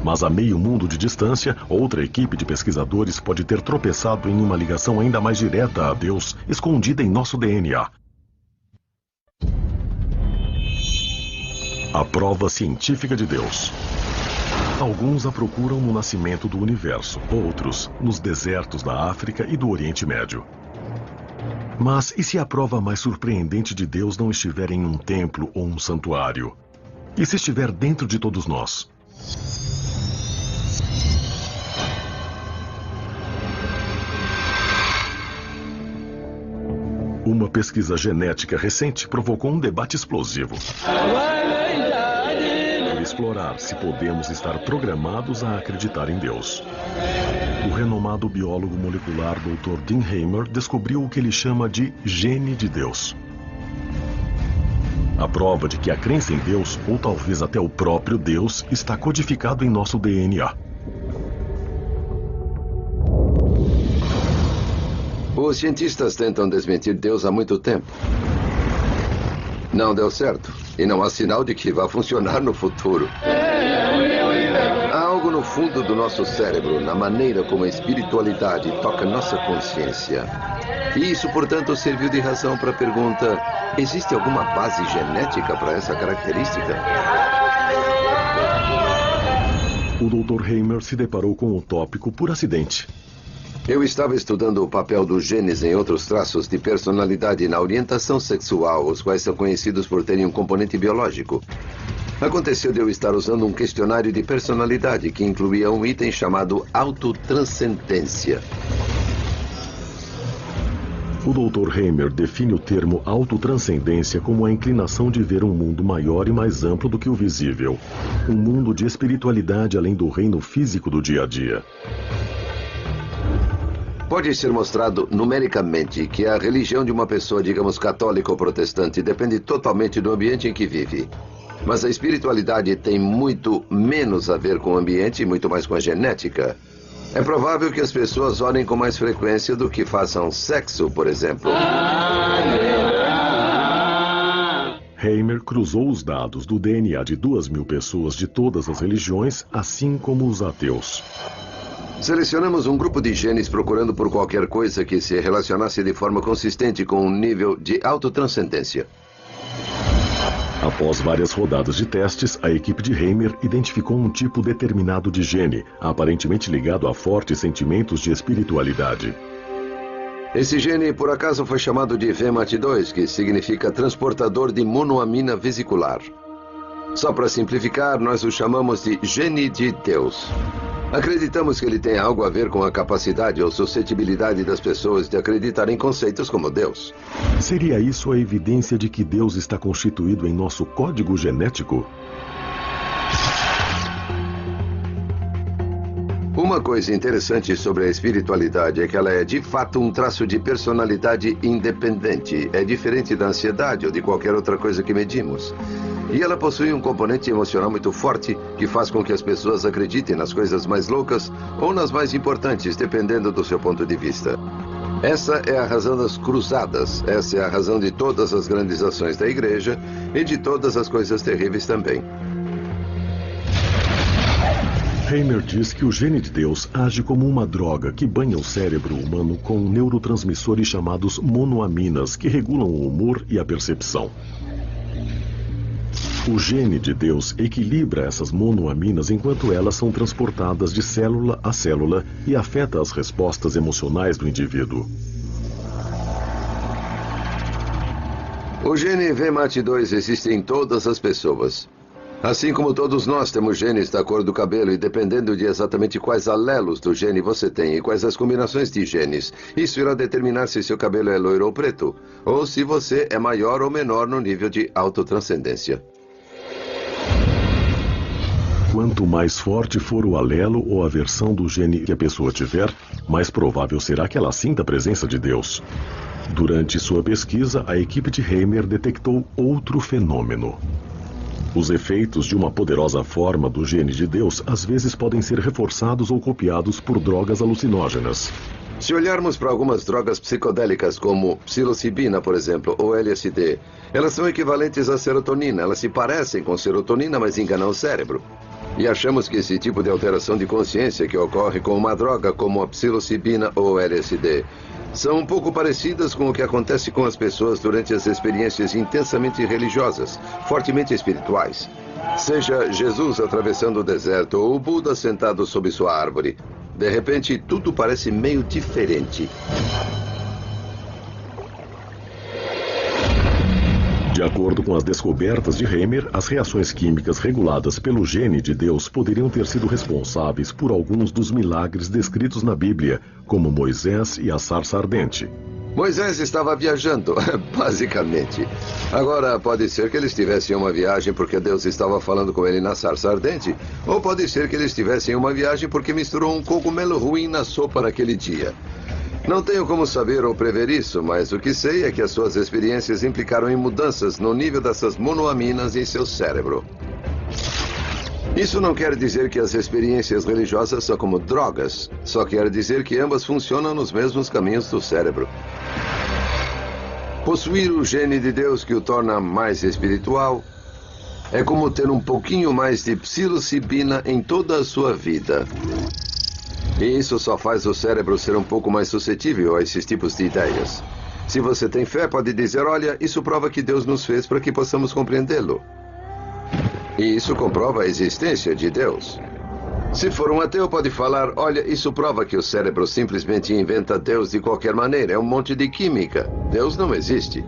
Mas a meio mundo de distância, outra equipe de pesquisadores pode ter tropeçado em uma ligação ainda mais direta a Deus, escondida em nosso DNA. A prova científica de Deus. Alguns a procuram no nascimento do universo, outros nos desertos da África e do Oriente Médio. Mas e se a prova mais surpreendente de Deus não estiver em um templo ou um santuário? E se estiver dentro de todos nós? Uma pesquisa genética recente provocou um debate explosivo. Para explorar se podemos estar programados a acreditar em Deus. O renomado biólogo molecular Dr. Dean Hamer descobriu o que ele chama de gene de Deus. A prova de que a crença em Deus, ou talvez até o próprio Deus, está codificado em nosso DNA.
Os cientistas tentam desmentir Deus há muito tempo. Não deu certo. E não há sinal de que vá funcionar no futuro. Há algo no fundo do nosso cérebro, na maneira como a espiritualidade toca nossa consciência. E isso, portanto, serviu de razão para a pergunta: existe alguma base genética para essa característica?
O Dr. Hamer se deparou com o tópico por acidente.
Eu estava estudando o papel dos genes em outros traços de personalidade na orientação sexual, os quais são conhecidos por terem um componente biológico. Aconteceu de eu estar usando um questionário de personalidade que incluía um item chamado autotranscendência.
O Dr. Hamer define o termo autotranscendência como a inclinação de ver um mundo maior e mais amplo do que o visível. Um mundo de espiritualidade além do reino físico do dia a dia.
Pode ser mostrado numericamente que a religião de uma pessoa, digamos católica ou protestante, depende totalmente do ambiente em que vive. Mas a espiritualidade tem muito menos a ver com o ambiente e muito mais com a genética. É provável que as pessoas orem com mais frequência do que façam sexo, por exemplo.
Hamer cruzou os dados do DNA de 2.000 pessoas de todas as religiões, assim como os ateus.
Selecionamos um grupo de genes procurando por qualquer coisa que se relacionasse de forma consistente com um nível de autotranscendência.
Após várias rodadas de testes, a equipe de Hamer identificou um tipo determinado de gene, aparentemente ligado a fortes sentimentos de espiritualidade.
Esse gene, por acaso, foi chamado de VMAT2, que significa transportador de monoamina vesicular. Só para simplificar, nós o chamamos de gene de Deus. Acreditamos que ele tem algo a ver com a capacidade ou suscetibilidade das pessoas de acreditar em conceitos como Deus.
Seria isso a evidência de que Deus está constituído em nosso código genético?
Uma coisa interessante sobre a espiritualidade é que ela é de fato um traço de personalidade independente. É diferente da ansiedade ou de qualquer outra coisa que medimos. E ela possui um componente emocional muito forte que faz com que as pessoas acreditem nas coisas mais loucas ou nas mais importantes, dependendo do seu ponto de vista. Essa é a razão das cruzadas. Essa é a razão de todas as grandes ações da igreja e de todas as coisas terríveis também.
Hamer diz que o gene de Deus age como uma droga que banha o cérebro humano com neurotransmissores chamados monoaminas que regulam o humor e a percepção. O gene de Deus equilibra essas monoaminas enquanto elas são transportadas de célula a célula e afeta as respostas emocionais do indivíduo.
O gene VMAT2 existe em todas as pessoas. Assim como todos nós temos genes da cor do cabelo e dependendo de exatamente quais alelos do gene você tem e quais as combinações de genes, isso irá determinar se seu cabelo é loiro ou preto, ou se você é maior ou menor no nível de autotranscendência.
Quanto mais forte for o alelo ou a versão do gene que a pessoa tiver, mais provável será que ela sinta a presença de Deus. Durante sua pesquisa, a equipe de Hamer detectou outro fenômeno. Os efeitos de uma poderosa forma do gene de Deus às vezes podem ser reforçados ou copiados por drogas alucinógenas.
Se olharmos para algumas drogas psicodélicas como psilocibina, por exemplo, ou LSD, elas são equivalentes à serotonina. Elas se parecem com serotonina, mas enganam o cérebro. E achamos que esse tipo de alteração de consciência que ocorre com uma droga como a psilocibina ou LSD são um pouco parecidas com o que acontece com as pessoas durante as experiências intensamente religiosas, fortemente espirituais. Seja Jesus atravessando o deserto ou o Buda sentado sob sua árvore. De repente, tudo parece meio diferente.
De acordo com as descobertas de Hamer, as reações químicas reguladas pelo gene de Deus poderiam ter sido responsáveis por alguns dos milagres descritos na Bíblia, como Moisés e a sarça ardente.
Moisés estava viajando, basicamente. Agora, pode ser que ele estivesse em uma viagem porque Deus estava falando com ele na sarça ardente, ou pode ser que ele estivesse em uma viagem porque misturou um cogumelo ruim na sopa naquele dia. Não tenho como saber ou prever isso, mas o que sei é que as suas experiências implicaram em mudanças no nível dessas monoaminas em seu cérebro. Isso não quer dizer que as experiências religiosas são como drogas, só quer dizer que ambas funcionam nos mesmos caminhos do cérebro. Possuir o gene de Deus que o torna mais espiritual é como ter um pouquinho mais de psilocibina em toda a sua vida. E isso só faz o cérebro ser um pouco mais suscetível a esses tipos de ideias. Se você tem fé, pode dizer, olha, isso prova que Deus nos fez para que possamos compreendê-lo. E isso comprova a existência de Deus. Se for um ateu, pode falar, olha, isso prova que o cérebro simplesmente inventa Deus de qualquer maneira. É um monte de química. Deus não existe.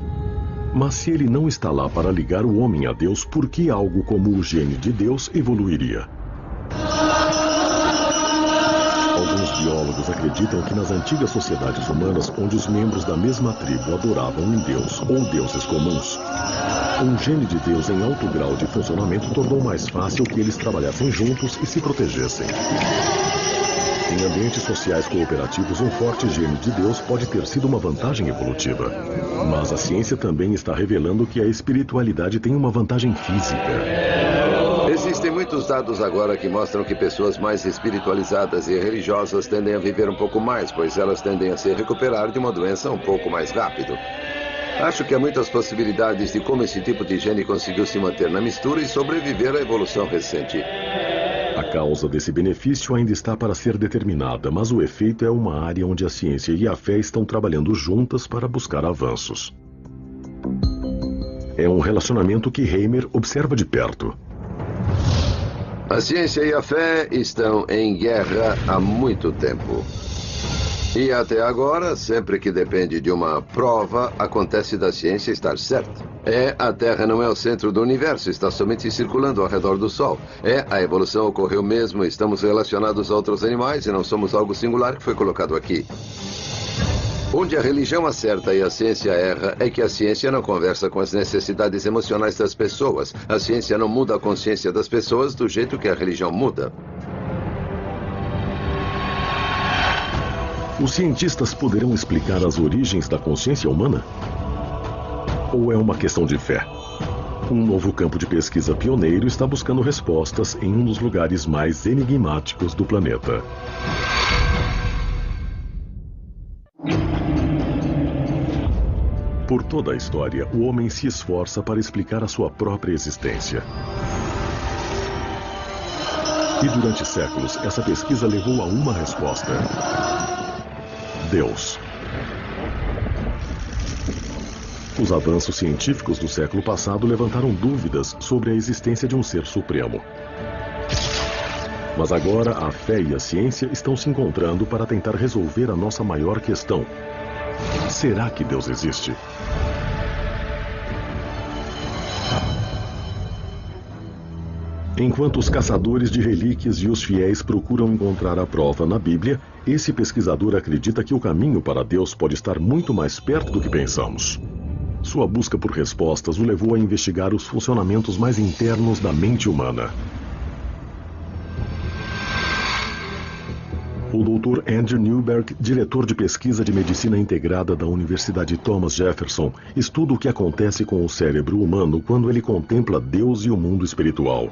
Mas se ele não está lá para ligar o homem a Deus, por que algo como o gene de Deus evoluiria? Alguns biólogos acreditam que nas antigas sociedades humanas, onde os membros da mesma tribo adoravam um deus ou deuses comuns, um gene de Deus em alto grau de funcionamento tornou mais fácil que eles trabalhassem juntos e se protegessem. Em ambientes sociais cooperativos, um forte gene de Deus pode ter sido uma vantagem evolutiva. Mas a ciência também está revelando que a espiritualidade tem uma vantagem física.
Existem muitos dados agora que mostram que pessoas mais espiritualizadas e religiosas tendem a viver um pouco mais, pois elas tendem a se recuperar de uma doença um pouco mais rápido. Acho que há muitas possibilidades de como esse tipo de gene conseguiu se manter na mistura e sobreviver à evolução recente.
A causa desse benefício ainda está para ser determinada, mas o efeito é uma área onde a ciência e a fé estão trabalhando juntas para buscar avanços. É um relacionamento que Hamer observa de perto.
A ciência e a fé estão em guerra há muito tempo. E até agora, sempre que depende de uma prova, acontece da ciência estar certa. A Terra não é o centro do universo, está somente circulando ao redor do Sol. A evolução ocorreu mesmo, estamos relacionados a outros animais e não somos algo singular que foi colocado aqui. Onde a religião acerta e a ciência erra é que a ciência não conversa com as necessidades emocionais das pessoas. A ciência não muda a consciência das pessoas do jeito que a religião muda.
Os cientistas poderão explicar as origens da consciência humana? Ou é uma questão de fé? Um novo campo de pesquisa pioneiro está buscando respostas em um dos lugares mais enigmáticos do planeta. Por toda a história, o homem se esforça para explicar a sua própria existência. E durante séculos, essa pesquisa levou a uma resposta: Deus. Os avanços científicos do século passado levantaram dúvidas sobre a existência de um ser supremo. Mas agora a fé e a ciência estão se encontrando para tentar resolver a nossa maior questão: será que Deus existe? Enquanto os caçadores de relíquias e os fiéis procuram encontrar a prova na Bíblia, esse pesquisador acredita que o caminho para Deus pode estar muito mais perto do que pensamos. Sua busca por respostas o levou a investigar os funcionamentos mais internos da mente humana. O Dr. Andrew Newberg, diretor de pesquisa de medicina integrada da Universidade Thomas Jefferson, estuda o que acontece com o cérebro humano quando ele contempla Deus e o mundo espiritual.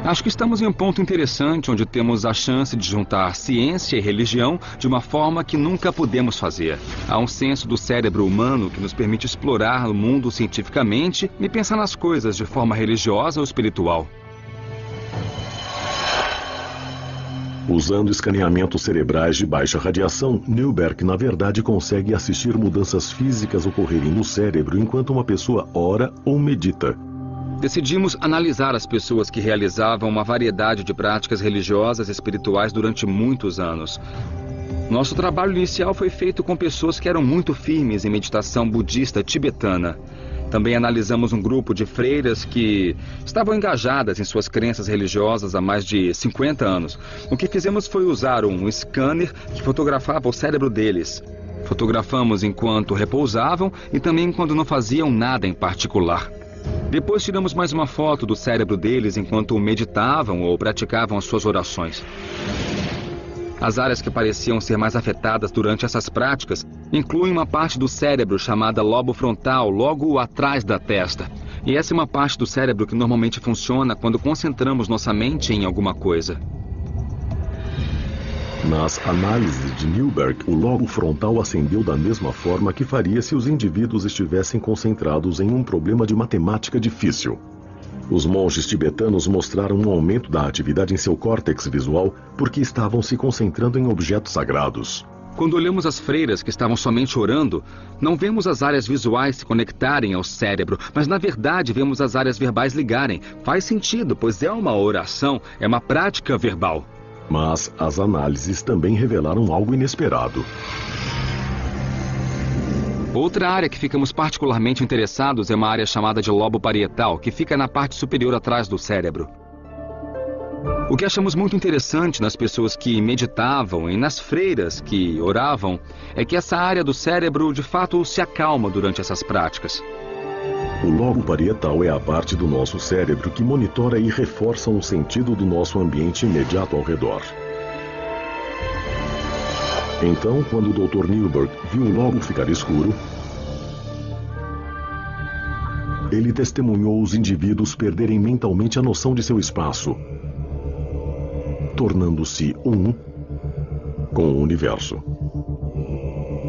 Acho que estamos em um ponto interessante onde temos a chance de juntar ciência e religião de uma forma que nunca pudemos fazer. Há um senso do cérebro humano que nos permite explorar o mundo cientificamente e pensar nas coisas de forma religiosa ou espiritual.
Usando escaneamentos cerebrais de baixa radiação, Newberg, na verdade, consegue assistir mudanças físicas ocorrerem no cérebro enquanto uma pessoa ora ou medita.
Decidimos analisar as pessoas que realizavam uma variedade de práticas religiosas e espirituais durante muitos anos. Nosso trabalho inicial foi feito com pessoas que eram muito firmes em meditação budista tibetana. Também analisamos um grupo de freiras que estavam engajadas em suas crenças religiosas há mais de 50 anos. O que fizemos foi usar um scanner que fotografava o cérebro deles. Fotografamos enquanto repousavam e também quando não faziam nada em particular. Depois tiramos mais uma foto do cérebro deles enquanto meditavam ou praticavam as suas orações. As áreas que pareciam ser mais afetadas durante essas práticas incluem uma parte do cérebro chamada lobo frontal, logo atrás da testa. E essa é uma parte do cérebro que normalmente funciona quando concentramos nossa mente em alguma coisa.
Nas análises de Newberg, o lobo frontal acendeu da mesma forma que faria se os indivíduos estivessem concentrados em um problema de matemática difícil. Os monges tibetanos mostraram um aumento da atividade em seu córtex visual porque estavam se concentrando em objetos sagrados.
Quando olhamos as freiras que estavam somente orando, não vemos as áreas visuais se conectarem ao cérebro, mas na verdade vemos as áreas verbais ligarem. Faz sentido, pois é uma oração, é uma prática verbal.
Mas as análises também revelaram algo inesperado.
Outra área que ficamos particularmente interessados é uma área chamada de lobo parietal, que fica na parte superior atrás do cérebro. O que achamos muito interessante nas pessoas que meditavam e nas freiras que oravam é que essa área do cérebro de fato se acalma durante essas práticas.
O lobo parietal é a parte do nosso cérebro que monitora e reforça um sentido do nosso ambiente imediato ao redor. Então, quando o Dr. Newberg viu o lobo ficar escuro, ele testemunhou os indivíduos perderem mentalmente a noção de seu espaço, tornando-se um com o universo.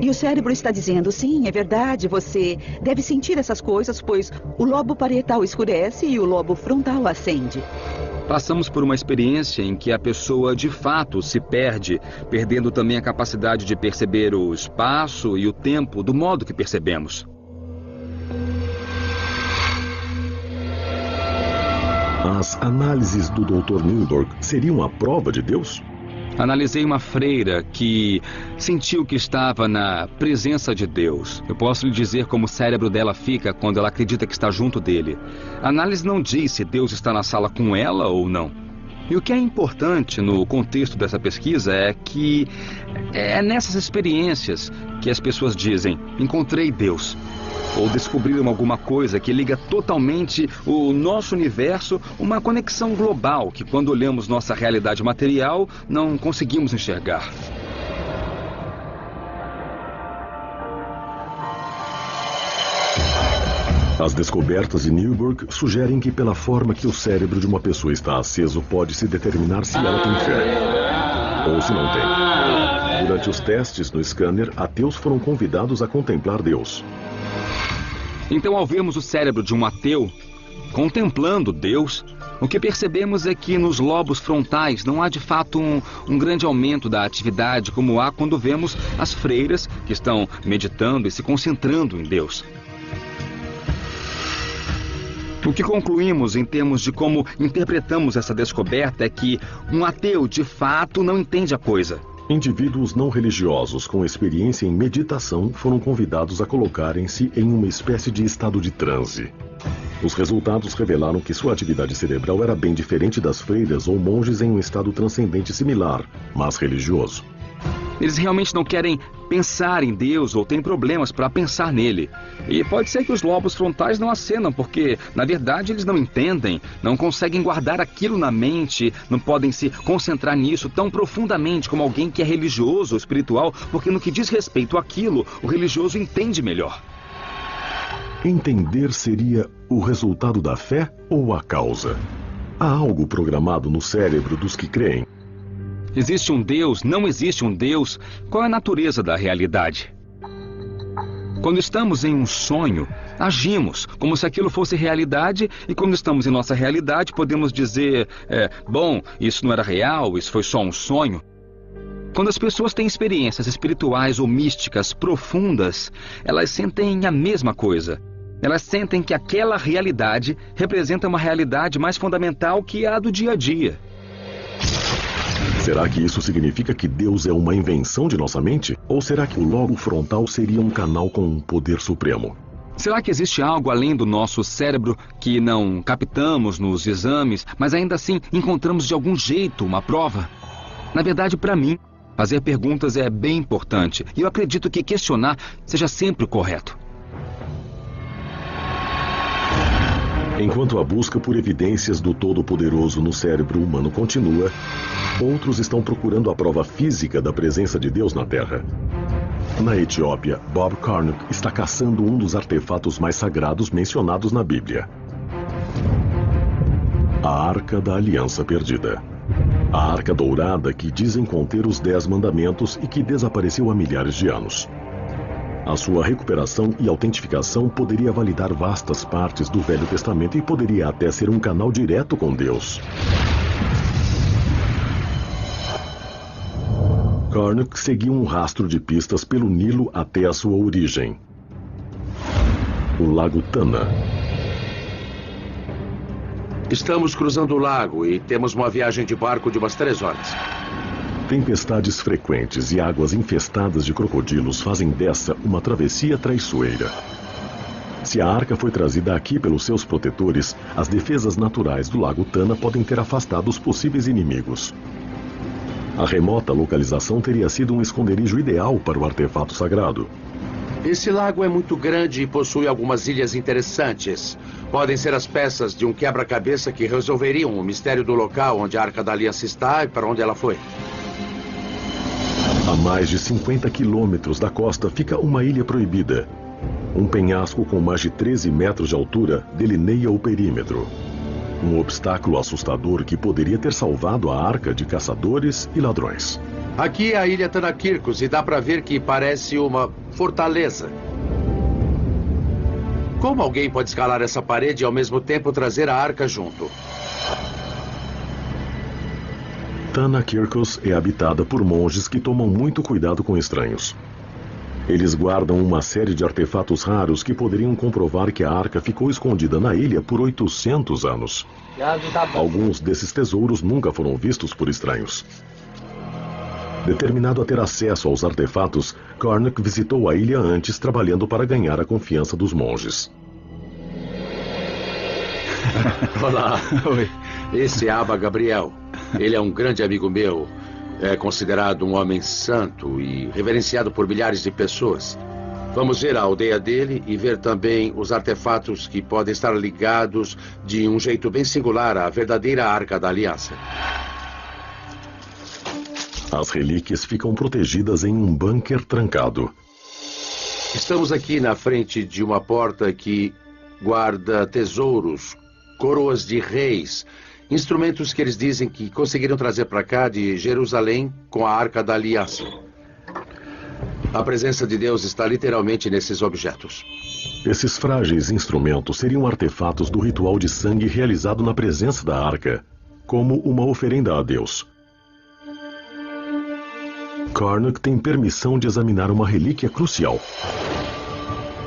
E o cérebro está dizendo, sim, é verdade, você deve sentir essas coisas, pois o lobo parietal escurece e o lobo frontal acende.
Passamos por uma experiência em que a pessoa de fato se perde, perdendo também a capacidade de perceber o espaço e o tempo do modo que percebemos.
As análises do Dr. Newberg seriam a prova de Deus?
Analisei uma freira que sentiu que estava na presença de Deus. Eu posso lhe dizer como o cérebro dela fica quando ela acredita que está junto dele. A análise não diz se Deus está na sala com ela ou não. E o que é importante no contexto dessa pesquisa é que é nessas experiências que as pessoas dizem, encontrei Deus. Ou descobriram alguma coisa que liga totalmente o nosso universo, uma conexão global que quando olhamos nossa realidade material não conseguimos enxergar.
As descobertas de Newburgh sugerem que pela forma que o cérebro de uma pessoa está aceso pode-se determinar se ela tem fé ou se não tem. Durante os testes no scanner, ateus foram convidados a contemplar Deus.
Então, ao vermos o cérebro de um ateu contemplando Deus, o que percebemos é que nos lobos frontais não há de fato um grande aumento da atividade como há quando vemos as freiras que estão meditando e se concentrando em Deus. O que concluímos em termos de como interpretamos essa descoberta é que um ateu de fato não entende a coisa.
Indivíduos não religiosos com experiência em meditação foram convidados a colocarem-se em uma espécie de estado de transe. Os resultados revelaram que sua atividade cerebral era bem diferente das freiras ou monges em um estado transcendente similar, mas religioso.
Eles realmente não querem pensar em Deus ou têm problemas para pensar nele. E pode ser que os lobos frontais não acenam, porque, na verdade, eles não entendem, não conseguem guardar aquilo na mente, não podem se concentrar nisso tão profundamente como alguém que é religioso ou espiritual, porque no que diz respeito àquilo, o religioso entende melhor.
Entender seria o resultado da fé ou a causa? Há algo programado no cérebro dos que creem?
Existe um Deus? Não existe um Deus? Qual é a natureza da realidade? Quando estamos em um sonho, agimos como se aquilo fosse realidade, e quando estamos em nossa realidade, podemos dizer, bom, isso não era real, isso foi só um sonho. Quando as pessoas têm experiências espirituais ou místicas profundas, elas sentem a mesma coisa. Elas sentem que aquela realidade representa uma realidade mais fundamental que a do dia a dia.
Será que isso significa que Deus é uma invenção de nossa mente? Ou será que o lobo frontal seria um canal com um poder supremo?
Será que existe algo além do nosso cérebro que não captamos nos exames, mas ainda assim encontramos de algum jeito uma prova? Na verdade, para mim, fazer perguntas é bem importante. E eu acredito que questionar seja sempre o correto.
Enquanto a busca por evidências do Todo-Poderoso no cérebro humano continua, outros estão procurando a prova física da presença de Deus na Terra. Na Etiópia, Bob Carnock está caçando um dos artefatos mais sagrados mencionados na Bíblia: a Arca da Aliança Perdida. A Arca Dourada que dizem conter os 10 mandamentos e que desapareceu há milhares de anos. A sua recuperação e autentificação poderia validar vastas partes do Velho Testamento e poderia até ser um canal direto com Deus. Carnock seguiu um rastro de pistas pelo Nilo até a sua origem, o Lago Tana.
Estamos cruzando o lago e temos uma viagem de barco de umas 3 horas.
Tempestades frequentes e águas infestadas de crocodilos fazem dessa uma travessia traiçoeira. Se a arca foi trazida aqui pelos seus protetores, as defesas naturais do Lago Tana podem ter afastado os possíveis inimigos. A remota localização teria sido um esconderijo ideal para o artefato sagrado.
Esse lago é muito grande e possui algumas ilhas interessantes. Podem ser as peças de um quebra-cabeça que resolveriam o mistério do local onde a Arca da Aliança está e para onde ela foi.
A mais de 50 quilômetros da costa fica uma ilha proibida. Um penhasco com mais de 13 metros de altura delineia o perímetro. Um obstáculo assustador que poderia ter salvado a arca de caçadores e ladrões.
Aqui é a ilha Tanakirkos e dá para ver que parece uma fortaleza. Como alguém pode escalar essa parede e ao mesmo tempo trazer a arca junto?
Tanakirkos é habitada por monges que tomam muito cuidado com estranhos. Eles guardam uma série de artefatos raros que poderiam comprovar que a arca ficou escondida na ilha por 800 anos. Alguns desses tesouros nunca foram vistos por estranhos. Determinado a ter acesso aos artefatos, Carnock visitou a ilha antes, trabalhando para ganhar a confiança dos monges.
Olá.
Oi.
Esse é Abba Gabriel. Ele é um grande amigo meu. É considerado um homem santo e reverenciado por milhares de pessoas. Vamos ver a aldeia dele e ver também os artefatos que podem estar ligados de um jeito bem singular à verdadeira Arca da Aliança.
As relíquias ficam protegidas em um bunker trancado.
Estamos aqui na frente de uma porta que guarda tesouros, coroas de reis, instrumentos que eles dizem que conseguiram trazer para cá de Jerusalém com a Arca da Aliança. A presença de Deus está literalmente nesses objetos.
Esses frágeis instrumentos seriam artefatos do ritual de sangue realizado na presença da arca, como uma oferenda a Deus. Karnak tem permissão de examinar uma relíquia crucial.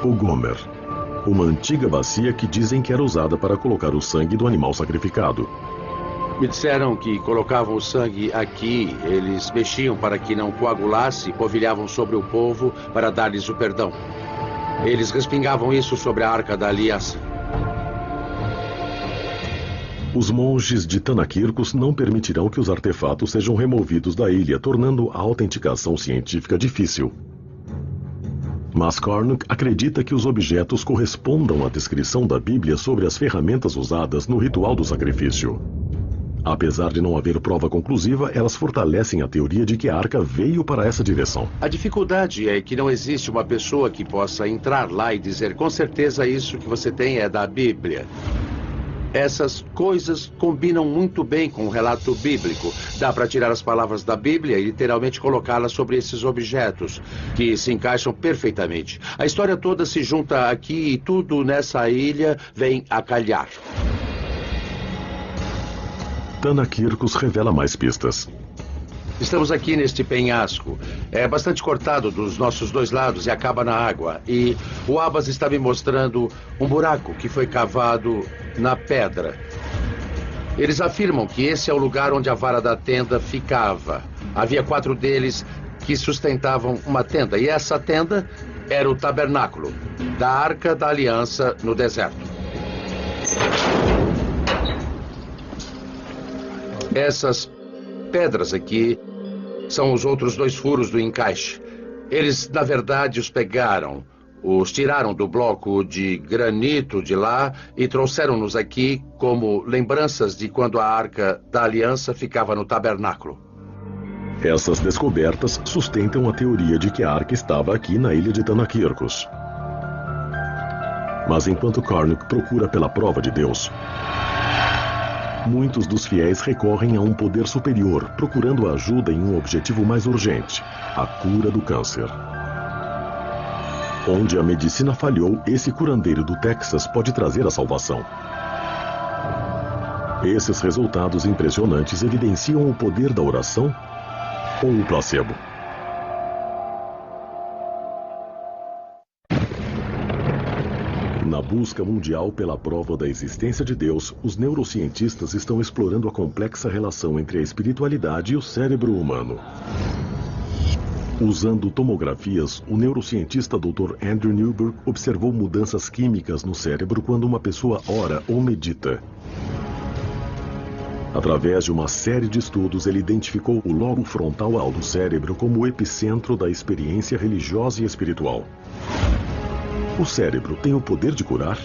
O Gomer, uma antiga bacia que dizem que era usada para colocar o sangue do animal sacrificado.
Me disseram que colocavam o sangue aqui, eles mexiam para que não coagulasse, polvilhavam sobre o povo para dar-lhes o perdão. Eles respingavam isso sobre a Arca da Aliança.
Os monges de Tanakirkos não permitirão que os artefatos sejam removidos da ilha, tornando a autenticação científica difícil. Mas Karnak acredita que os objetos correspondam à descrição da Bíblia sobre as ferramentas usadas no ritual do sacrifício. Apesar de não haver prova conclusiva, elas fortalecem a teoria de que a arca veio para essa direção.
A dificuldade é que não existe uma pessoa que possa entrar lá e dizer com certeza isso que você tem é da Bíblia. Essas coisas combinam muito bem com o relato bíblico. Dá para tirar as palavras da Bíblia e literalmente colocá-las sobre esses objetos, que se encaixam perfeitamente. A história toda se junta aqui e tudo nessa ilha vem a calhar.
Tanakirkos revela mais pistas.
Estamos aqui neste penhasco. É bastante cortado dos nossos dois lados e acaba na água. E o Abbas está me mostrando um buraco que foi cavado na pedra. Eles afirmam que esse é o lugar onde a vara da tenda ficava. Havia 4 deles que sustentavam uma tenda. E essa tenda era o tabernáculo da Arca da Aliança no deserto. Essas pedras aqui são os outros 2 furos do encaixe. Eles, na verdade, os pegaram, os tiraram do bloco de granito de lá e trouxeram-nos aqui como lembranças de quando a Arca da Aliança ficava no tabernáculo.
Essas descobertas sustentam a teoria de que a arca estava aqui na ilha de Tanakirkos. Mas enquanto Karnak procura pela prova de Deus, muitos dos fiéis recorrem a um poder superior, procurando ajuda em um objetivo mais urgente: a cura do câncer. Onde a medicina falhou, esse curandeiro do Texas pode trazer a salvação. Esses resultados impressionantes evidenciam o poder da oração ou o placebo. Na busca mundial pela prova da existência de Deus, os neurocientistas estão explorando a complexa relação entre a espiritualidade e o cérebro humano. Usando tomografias, o neurocientista Dr. Andrew Newberg observou mudanças químicas no cérebro quando uma pessoa ora ou medita. Através de uma série de estudos, ele identificou o lobo frontal do cérebro como o epicentro da experiência religiosa e espiritual. O cérebro tem o poder de curar?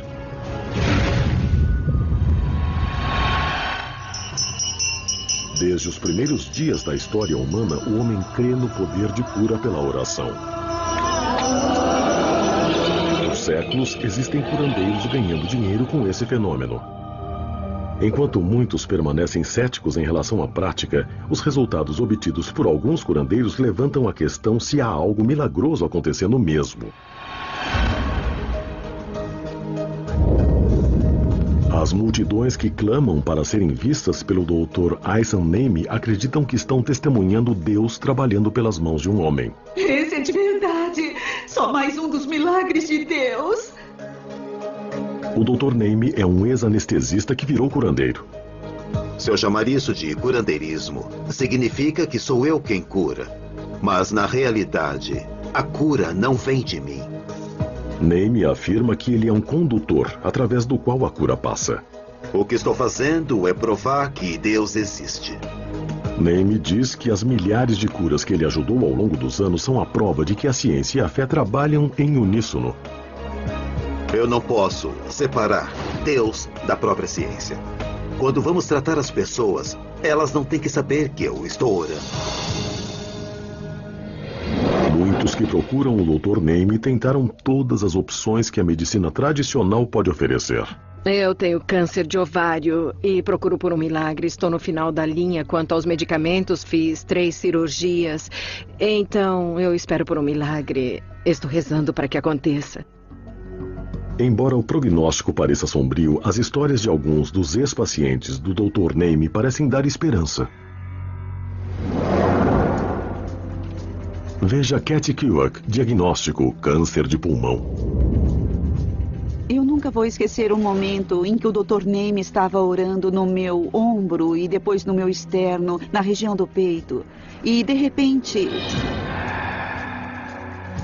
Desde os primeiros dias da história humana, o homem crê no poder de cura pela oração. Por séculos, existem curandeiros ganhando dinheiro com esse fenômeno. Enquanto muitos permanecem céticos em relação à prática, os resultados obtidos por alguns curandeiros levantam a questão se há algo milagroso acontecendo mesmo. As multidões que clamam para serem vistas pelo Dr. Aysan Naimi acreditam que estão testemunhando Deus trabalhando pelas mãos de um homem.
Esse é de verdade. Só mais um dos milagres de Deus.
O Dr. Naimi é um ex-anestesista que virou curandeiro.
Se eu chamar isso de curandeirismo, significa que sou eu quem cura. Mas, na realidade, a cura não vem de mim.
Naimi afirma que ele é um condutor, através do qual a cura passa.
O que estou fazendo é provar que Deus existe.
Naimi diz que as milhares de curas que ele ajudou ao longo dos anos são a prova de que a ciência e a fé trabalham em uníssono.
Eu não posso separar Deus da própria ciência. Quando vamos tratar as pessoas, elas não têm que saber que eu estou orando.
Muitos que procuram o Dr. Name tentaram todas as opções que a medicina tradicional pode oferecer.
Eu tenho câncer de ovário e procuro por um milagre. Estou no final da linha quanto aos medicamentos. Fiz 3 cirurgias. Então, eu espero por um milagre. Estou rezando para que aconteça.
Embora o prognóstico pareça sombrio, as histórias de alguns dos ex-pacientes do Dr. Name parecem dar esperança. Veja Kathy Kerouac, diagnóstico, câncer de pulmão.
Eu nunca vou esquecer o momento em que o Dr. Name estava orando no meu ombro e depois no meu externo, na região do peito. E, de repente,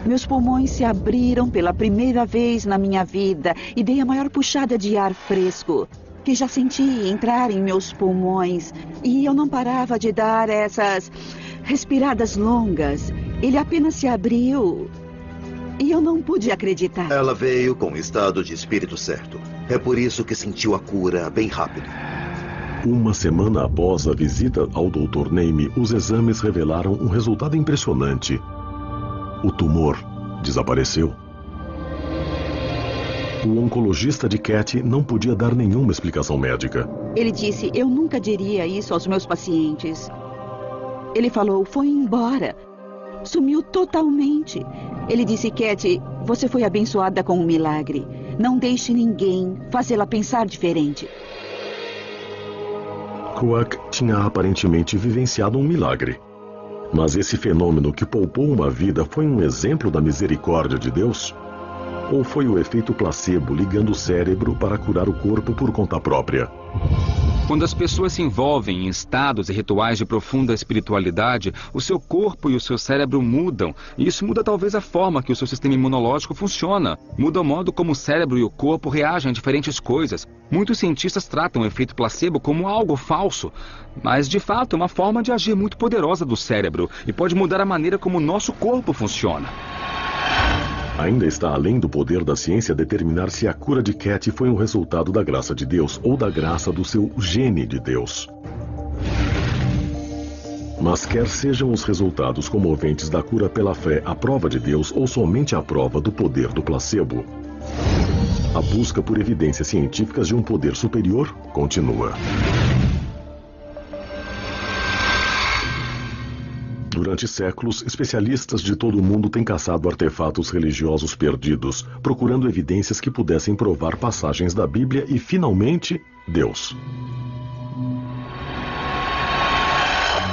meus pulmões se abriram pela primeira vez na minha vida e dei a maior puxada de ar fresco que já senti entrar em meus pulmões. E eu não parava de dar essas respiradas longas. Ele apenas se abriu. E eu não pude acreditar.
Ela veio com o estado de espírito certo. É por isso que sentiu a cura bem rápido.
Uma semana após a visita ao Dr. Name, os exames revelaram um resultado impressionante. O tumor desapareceu. O oncologista de Kathy não podia dar nenhuma explicação médica.
Ele disse, eu nunca diria isso aos meus pacientes. Ele falou, foi embora. Sumiu totalmente. Ele disse, Kathy, você foi abençoada com um milagre. Não deixe ninguém fazê-la pensar diferente.
Kerouac tinha aparentemente vivenciado um milagre. Mas esse fenômeno que poupou uma vida foi um exemplo da misericórdia de Deus? Ou foi o efeito placebo ligando o cérebro para curar o corpo por conta própria?
Quando as pessoas se envolvem em estados e rituais de profunda espiritualidade, o seu corpo e o seu cérebro mudam. E isso muda talvez a forma que o seu sistema imunológico funciona. Muda o modo como o cérebro e o corpo reagem a diferentes coisas. Muitos cientistas tratam o efeito placebo como algo falso. Mas, de fato, é uma forma de agir muito poderosa do cérebro e pode mudar a maneira como o nosso corpo funciona.
Ainda está além do poder da ciência determinar se a cura de Kathy foi um resultado da graça de Deus ou da graça do seu gene de Deus. Mas quer sejam os resultados comoventes da cura pela fé a prova de Deus ou somente a prova do poder do placebo, a busca por evidências científicas de um poder superior continua. Durante séculos, especialistas de todo o mundo têm caçado artefatos religiosos perdidos, procurando evidências que pudessem provar passagens da Bíblia e, finalmente, Deus.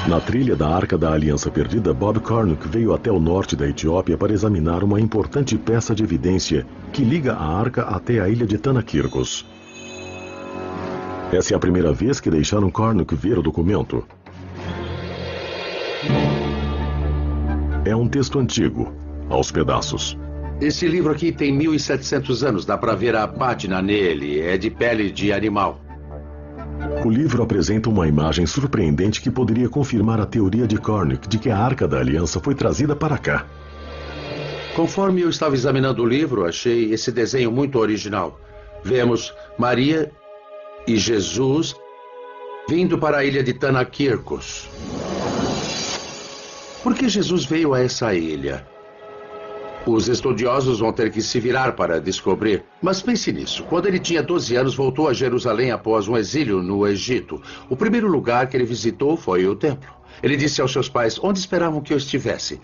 Na trilha da Arca da Aliança Perdida, Bob Cornuck veio até o norte da Etiópia para examinar uma importante peça de evidência que liga a arca até a ilha de Tanakirkos. Essa é a primeira vez que deixaram Cornuck ver o documento. É um texto antigo, aos pedaços.
Esse livro aqui tem 1.700 anos, dá para ver a pátina nele, é de pele de animal.
O livro apresenta uma imagem surpreendente que poderia confirmar a teoria de Cornuck de que a Arca da Aliança foi trazida para cá.
Conforme eu estava examinando o livro, achei esse desenho muito original. Vemos Maria e Jesus vindo para a ilha de Tanakirkos. Por que Jesus veio a essa ilha? Os estudiosos vão ter que se virar para descobrir. Mas pense nisso. Quando ele tinha 12 anos, voltou a Jerusalém após um exílio no Egito. O primeiro lugar que ele visitou foi o templo. Ele disse aos seus pais onde esperavam que eu estivesse.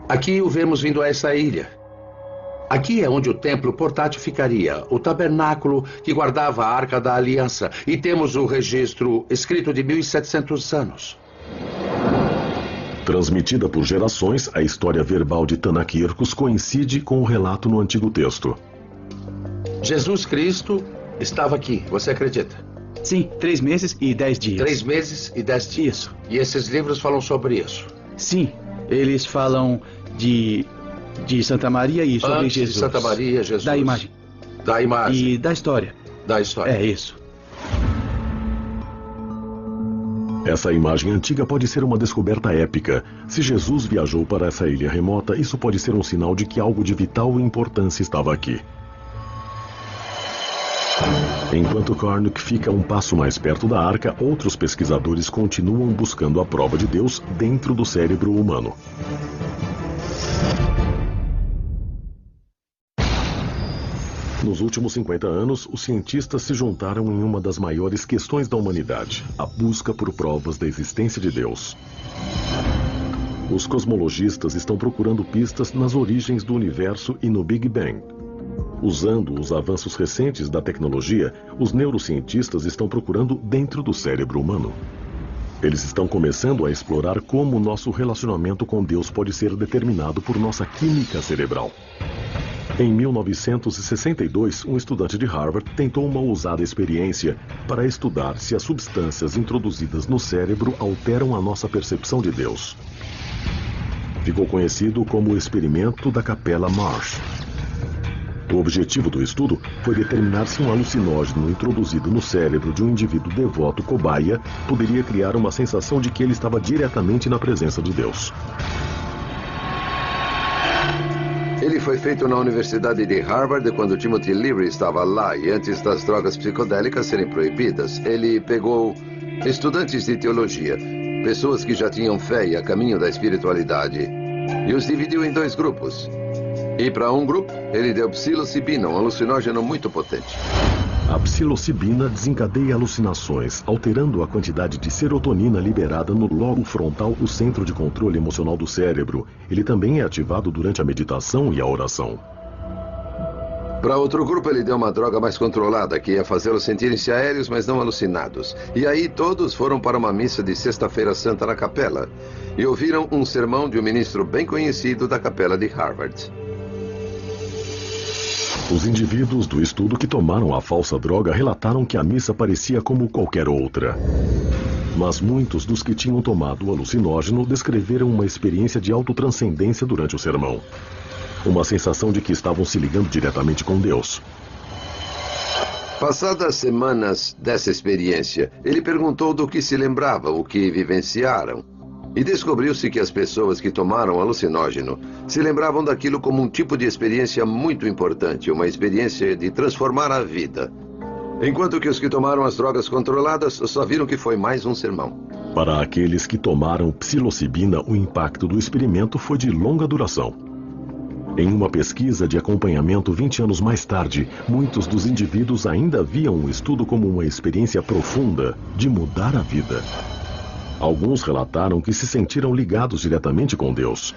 Aqui o vemos vindo a essa ilha. Aqui é onde o templo portátil ficaria, o tabernáculo que guardava a Arca da Aliança. E temos o registro escrito de 1.700 anos.
Transmitida por gerações, a história verbal de Tanakirkos coincide com o relato no Antigo Texto.
Jesus Cristo estava aqui, você acredita?
Sim, 3 meses e 10 dias.
3 meses e 10 dias.
Isso.
E esses livros falam sobre isso?
Sim, eles falam de Santa Maria e sobre
Antes
Jesus.
De Santa Maria, Jesus.
Da imagem.
Da imagem.
E da história.
Da história.
É isso.
Essa imagem antiga pode ser uma descoberta épica. Se Jesus viajou para essa ilha remota, isso pode ser um sinal de que algo de vital importância estava aqui. Enquanto Cornuck fica um passo mais perto da arca, outros pesquisadores continuam buscando a prova de Deus dentro do cérebro humano. Nos últimos 50 anos, os cientistas se juntaram em uma das maiores questões da humanidade, a busca por provas da existência de Deus. Os cosmologistas estão procurando pistas nas origens do universo e no Big Bang. Usando os avanços recentes da tecnologia, os neurocientistas estão procurando dentro do cérebro humano. Eles estão começando a explorar como nosso relacionamento com Deus pode ser determinado por nossa química cerebral. Em 1962, um estudante de Harvard tentou uma ousada experiência para estudar se as substâncias introduzidas no cérebro alteram a nossa percepção de Deus. Ficou conhecido como o experimento da Capela Marsh. O objetivo do estudo foi determinar se um alucinógeno introduzido no cérebro de um indivíduo devoto cobaia poderia criar uma sensação de que ele estava diretamente na presença de Deus.
Ele foi feito na Universidade de Harvard quando Timothy Leary estava lá e antes das drogas psicodélicas serem proibidas. Ele pegou estudantes de teologia, pessoas que já tinham fé e a caminho da espiritualidade, e os dividiu em 2 grupos. E para um grupo, ele deu psilocibina, um alucinógeno muito potente.
A psilocibina desencadeia alucinações, alterando a quantidade de serotonina liberada no lobo frontal, o centro de controle emocional do cérebro. Ele também é ativado durante a meditação e a oração.
Para outro grupo, ele deu uma droga mais controlada, que ia fazê-los sentirem-se aéreos, mas não alucinados. E aí todos foram para uma missa de Sexta-feira Santa na capela e ouviram um sermão de um ministro bem conhecido da capela de Harvard.
Os indivíduos do estudo que tomaram a falsa droga relataram que a missa parecia como qualquer outra. Mas muitos dos que tinham tomado o alucinógeno descreveram uma experiência de autotranscendência durante o sermão. Uma sensação de que estavam se ligando diretamente com Deus.
Passadas semanas dessa experiência, ele perguntou do que se lembravam, o que vivenciaram. E descobriu-se que as pessoas que tomaram alucinógeno se lembravam daquilo como um tipo de experiência muito importante, uma experiência de transformar a vida. Enquanto que os que tomaram as drogas controladas só viram que foi mais um sermão.
Para aqueles que tomaram psilocibina, o impacto do experimento foi de longa duração. Em uma pesquisa de acompanhamento 20 anos mais tarde, muitos dos indivíduos ainda viam o estudo como uma experiência profunda de mudar a vida. Alguns relataram que se sentiram ligados diretamente com Deus.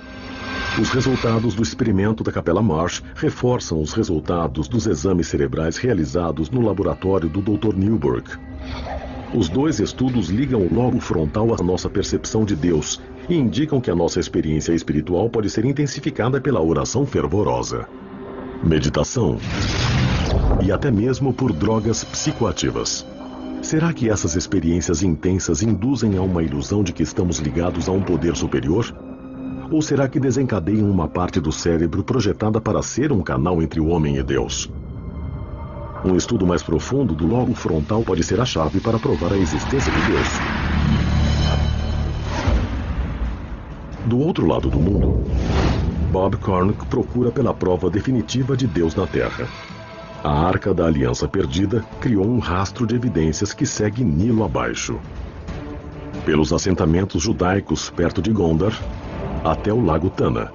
Os resultados do experimento da Capela Marsh reforçam os resultados dos exames cerebrais realizados no laboratório do Dr. Newberg. Os 2 estudos ligam o lobo frontal à nossa percepção de Deus e indicam que a nossa experiência espiritual pode ser intensificada pela oração fervorosa, meditação e até mesmo por drogas psicoativas. Será que essas experiências intensas induzem a uma ilusão de que estamos ligados a um poder superior? Ou será que desencadeiam uma parte do cérebro projetada para ser um canal entre o homem e Deus? Um estudo mais profundo do lobo frontal pode ser a chave para provar a existência de Deus. Do outro lado do mundo, Bob Cornuck procura pela prova definitiva de Deus na Terra. A Arca da Aliança Perdida criou um rastro de evidências que segue Nilo abaixo. Pelos assentamentos judaicos perto de Gondar, até o Lago Tana.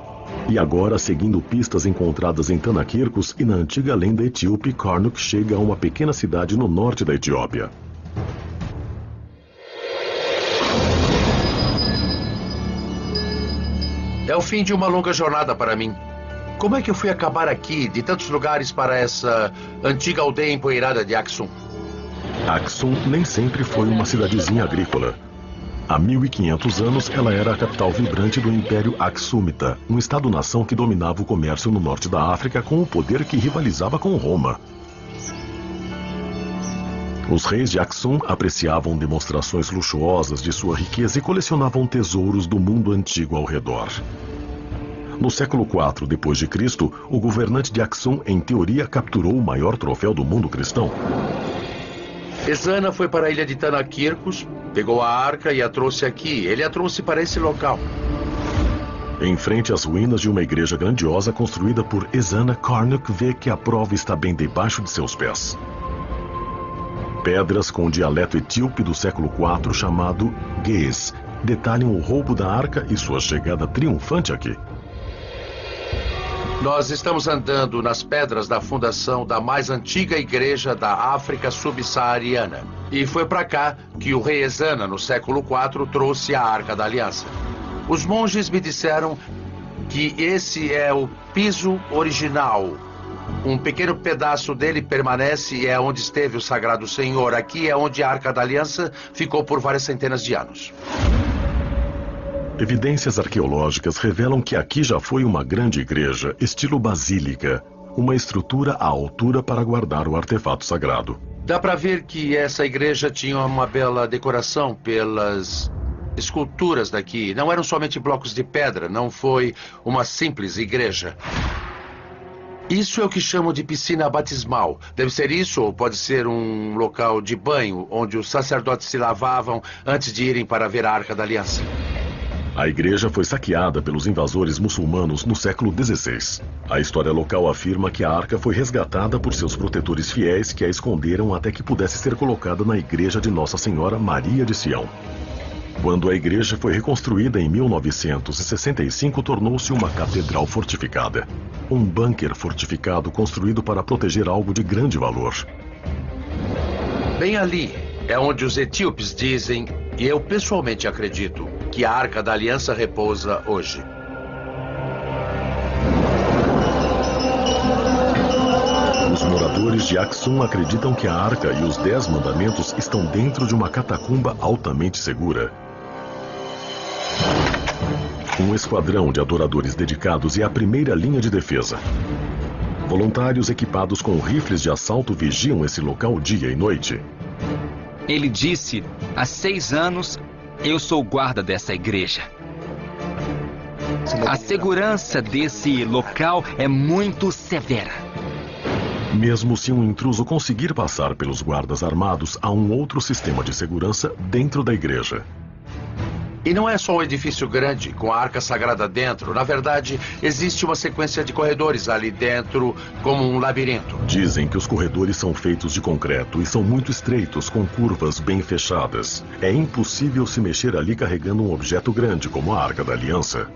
E agora, seguindo pistas encontradas em Tanakirkos e na antiga lenda etíope, Cornuck chega a uma pequena cidade no norte da Etiópia.
É o fim de uma longa jornada para mim. Como é que eu fui acabar aqui, de tantos lugares, para essa antiga aldeia empoeirada de Aksum?
Aksum nem sempre foi uma cidadezinha agrícola. Há 1500 anos, ela era a capital vibrante do Império Aksumita, um estado-nação que dominava o comércio no norte da África com o poder que rivalizava com Roma. Os reis de Aksum apreciavam demonstrações luxuosas de sua riqueza e colecionavam tesouros do mundo antigo ao redor. No século IV d.C., o governante de Aksum, em teoria, capturou o maior troféu do mundo cristão.
Ezana foi para a ilha de Tanakirkos, pegou a arca e a trouxe aqui. Ele a trouxe para esse local.
Em frente às ruínas de uma igreja grandiosa construída por Ezana, Cornuck vê que a prova está bem debaixo de seus pés. Pedras com o dialeto etíope do século IV chamado Ge'ez detalham o roubo da arca e sua chegada triunfante aqui.
Nós estamos andando nas pedras da fundação da mais antiga igreja da África subsaariana. E foi para cá que o rei Ezana, no século IV, trouxe a Arca da Aliança. Os monges me disseram que esse é o piso original. Um pequeno pedaço dele permanece e é onde esteve o Sagrado Senhor. Aqui é onde a Arca da Aliança ficou por várias centenas de anos.
Evidências arqueológicas revelam que aqui já foi uma grande igreja, estilo basílica, uma estrutura à altura para guardar o artefato sagrado.
Dá para ver que essa igreja tinha uma bela decoração pelas esculturas daqui. Não eram somente blocos de pedra, não foi uma simples igreja. Isso é o que chamam de piscina batismal. Deve ser isso ou pode ser um local de banho, onde os sacerdotes se lavavam antes de irem para ver a Arca da Aliança.
A igreja foi saqueada pelos invasores muçulmanos no século XVI. A história local afirma que a arca foi resgatada por seus protetores fiéis que a esconderam até que pudesse ser colocada na igreja de Nossa Senhora Maria de Sião. Quando a igreja foi reconstruída em 1965, tornou-se uma catedral fortificada. Um bunker fortificado construído para proteger algo de grande valor.
Bem ali é onde os etíopes dizem, e eu pessoalmente acredito, que a Arca da Aliança repousa hoje.
Os moradores de Aksum acreditam que a Arca e os 10 mandamentos estão dentro de uma catacumba altamente segura. Um esquadrão de adoradores dedicados é a primeira linha de defesa. Voluntários equipados com rifles de assalto vigiam esse local dia e noite.
Ele disse, há 6 anos, eu sou guarda dessa igreja. A segurança desse local é muito severa.
Mesmo se um intruso conseguir passar pelos guardas armados, há um outro sistema de segurança dentro da igreja.
E não é só um edifício grande, com a arca sagrada dentro. Na verdade, existe uma sequência de corredores ali dentro, como um labirinto.
Dizem que os corredores são feitos de concreto e são muito estreitos, com curvas bem fechadas. É impossível se mexer ali carregando um objeto grande, como a Arca da Aliança.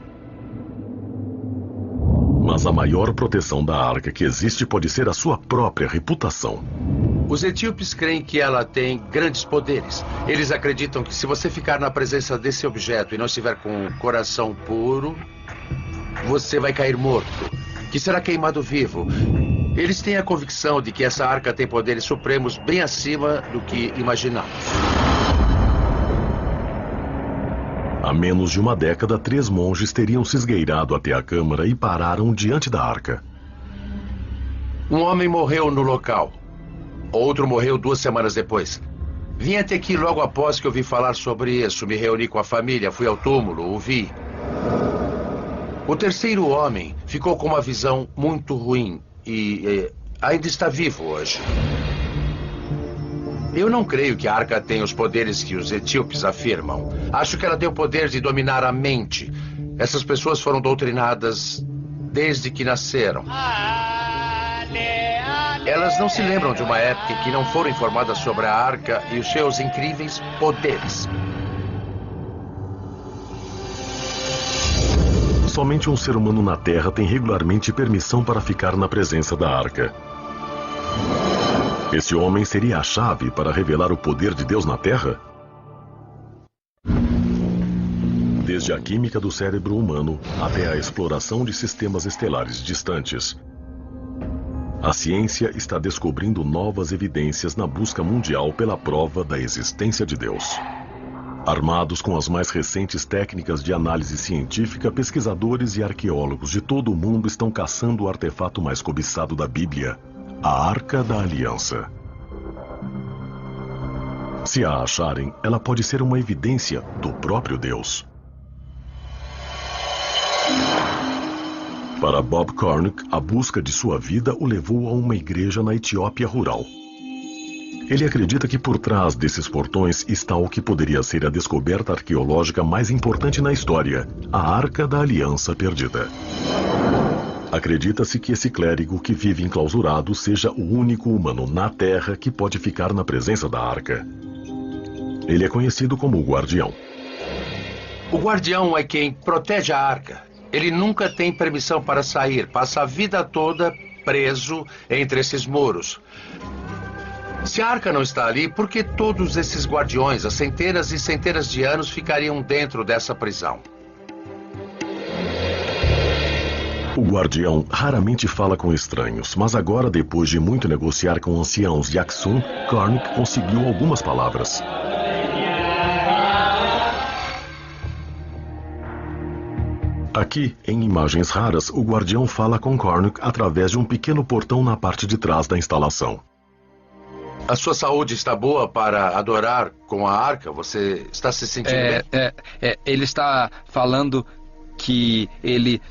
Mas a maior proteção da arca que existe pode ser a sua própria reputação.
Os etíopes creem que ela tem grandes poderes. Eles acreditam que se você ficar na presença desse objeto e não estiver com o coração puro, você vai cair morto, que será queimado vivo. Eles têm a convicção de que essa arca tem poderes supremos bem acima do que imaginamos.
Há menos de uma década, 3 monges teriam se esgueirado até a câmara e pararam diante da arca.
Um homem morreu no local. Outro morreu 2 semanas depois. Vim até aqui logo após que ouvi falar sobre isso. Me reuni com a família, fui ao túmulo, o vi. O terceiro homem ficou com uma visão muito ruim e ainda está vivo hoje. Eu não creio que a arca tenha os poderes que os etíopes afirmam. Acho que ela tem o poder de dominar a mente. Essas pessoas foram doutrinadas desde que nasceram. Elas não se lembram de uma época em que não foram informadas sobre a arca e os seus incríveis poderes.
Somente um ser humano na Terra tem regularmente permissão para ficar na presença da arca. Esse homem seria a chave para revelar o poder de Deus na Terra? Desde a química do cérebro humano até a exploração de sistemas estelares distantes, a ciência está descobrindo novas evidências na busca mundial pela prova da existência de Deus. Armados com as mais recentes técnicas de análise científica, pesquisadores e arqueólogos de todo o mundo estão caçando o artefato mais cobiçado da Bíblia, a Arca da Aliança. Se a acharem, ela pode ser uma evidência do próprio Deus. Para Bob Cornuck, a busca de sua vida o levou a uma igreja na Etiópia rural. Ele acredita que por trás desses portões está o que poderia ser a descoberta arqueológica mais importante na história, a Arca da Aliança Perdida. Acredita-se que esse clérigo que vive enclausurado seja o único humano na Terra que pode ficar na presença da arca. Ele é conhecido como o Guardião.
O Guardião é quem protege a arca. Ele nunca tem permissão para sair. Passa a vida toda preso entre esses muros. Se a arca não está ali, por que todos esses guardiões, há centenas e centenas de anos, ficariam dentro dessa prisão?
O guardião raramente fala com estranhos, mas agora, depois de muito negociar com anciãos de Axum, Karnak conseguiu algumas palavras. Aqui, em imagens raras, o guardião fala com Karnak através de um pequeno portão na parte de trás da instalação.
A sua saúde está boa para adorar com a arca? Você está se sentindo bem?
Ele está falando que ele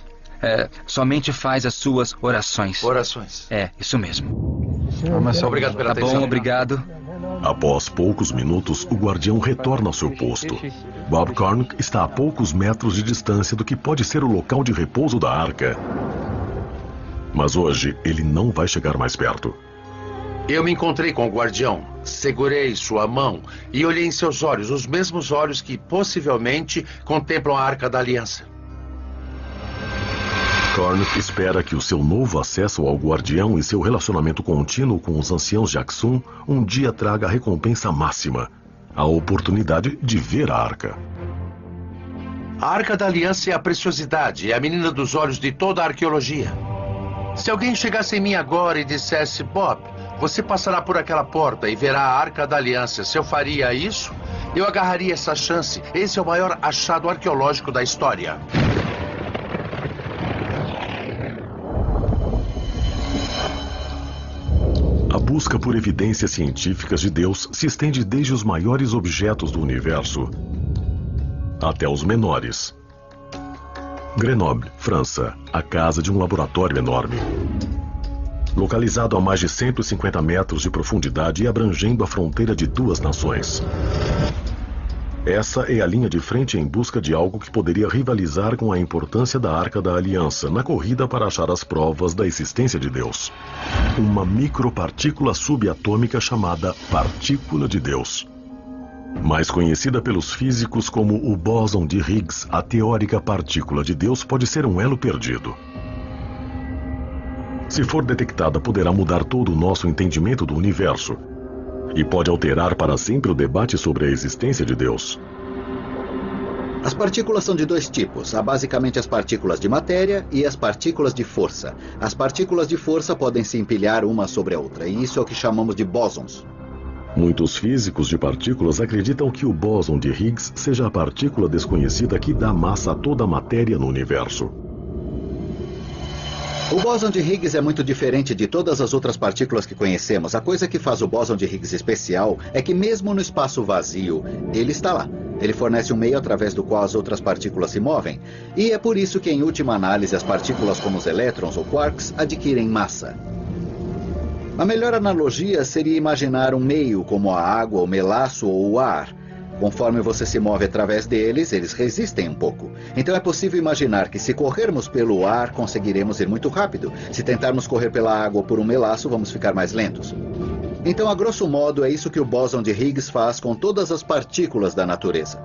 somente faz as suas orações.
Orações.
Isso mesmo.
Obrigado pela atenção.
Tá bom, obrigado.
Após poucos minutos, o guardião retorna ao seu posto. Bob Karnak está a poucos metros de distância do que pode ser o local de repouso da arca. Mas hoje, ele não vai chegar mais perto.
Eu me encontrei com o guardião, segurei sua mão e olhei em seus olhos, os mesmos olhos que possivelmente contemplam a Arca da Aliança.
Karnak espera que o seu novo acesso ao guardião e seu relacionamento contínuo com os anciãos de Axum um dia traga a recompensa máxima, a oportunidade de ver a arca.
A Arca da Aliança é a preciosidade, é a menina dos olhos de toda a arqueologia. Se alguém chegasse em mim agora e dissesse, Bob, você passará por aquela porta e verá a Arca da Aliança, se eu faria isso, eu agarraria essa chance. Esse é o maior achado arqueológico da história.
A busca por evidências científicas de Deus se estende desde os maiores objetos do universo até os menores. Grenoble, França, a casa de um laboratório enorme. Localizado a mais de 150 metros de profundidade e abrangendo a fronteira de duas nações. Essa é a linha de frente em busca de algo que poderia rivalizar com a importância da Arca da Aliança na corrida para achar as provas da existência de Deus. Uma micropartícula subatômica chamada partícula de Deus. Mais conhecida pelos físicos como o bóson de Higgs, a teórica partícula de Deus pode ser um elo perdido. Se for detectada, poderá mudar todo o nosso entendimento do universo. E pode alterar para sempre o debate sobre a existência de Deus.
As partículas são de dois tipos. Há basicamente as partículas de matéria e as partículas de força. As partículas de força podem se empilhar uma sobre a outra, e isso é o que chamamos de bósons.
Muitos físicos de partículas acreditam que o bóson de Higgs seja a partícula desconhecida que dá massa a toda a matéria no universo.
O bóson de Higgs é muito diferente de todas as outras partículas que conhecemos. A coisa que faz o bóson de Higgs especial é que mesmo no espaço vazio, ele está lá. Ele fornece um meio através do qual as outras partículas se movem. E é por isso que, em última análise, as partículas como os elétrons ou quarks adquirem massa. A melhor analogia seria imaginar um meio como a água, o melaço ou o ar. Conforme você se move através deles, eles resistem um pouco. Então é possível imaginar que se corrermos pelo ar, conseguiremos ir muito rápido. Se tentarmos correr pela água ou por um melaço, vamos ficar mais lentos. Então, a grosso modo, é isso que o bóson de Higgs faz com todas as partículas da natureza.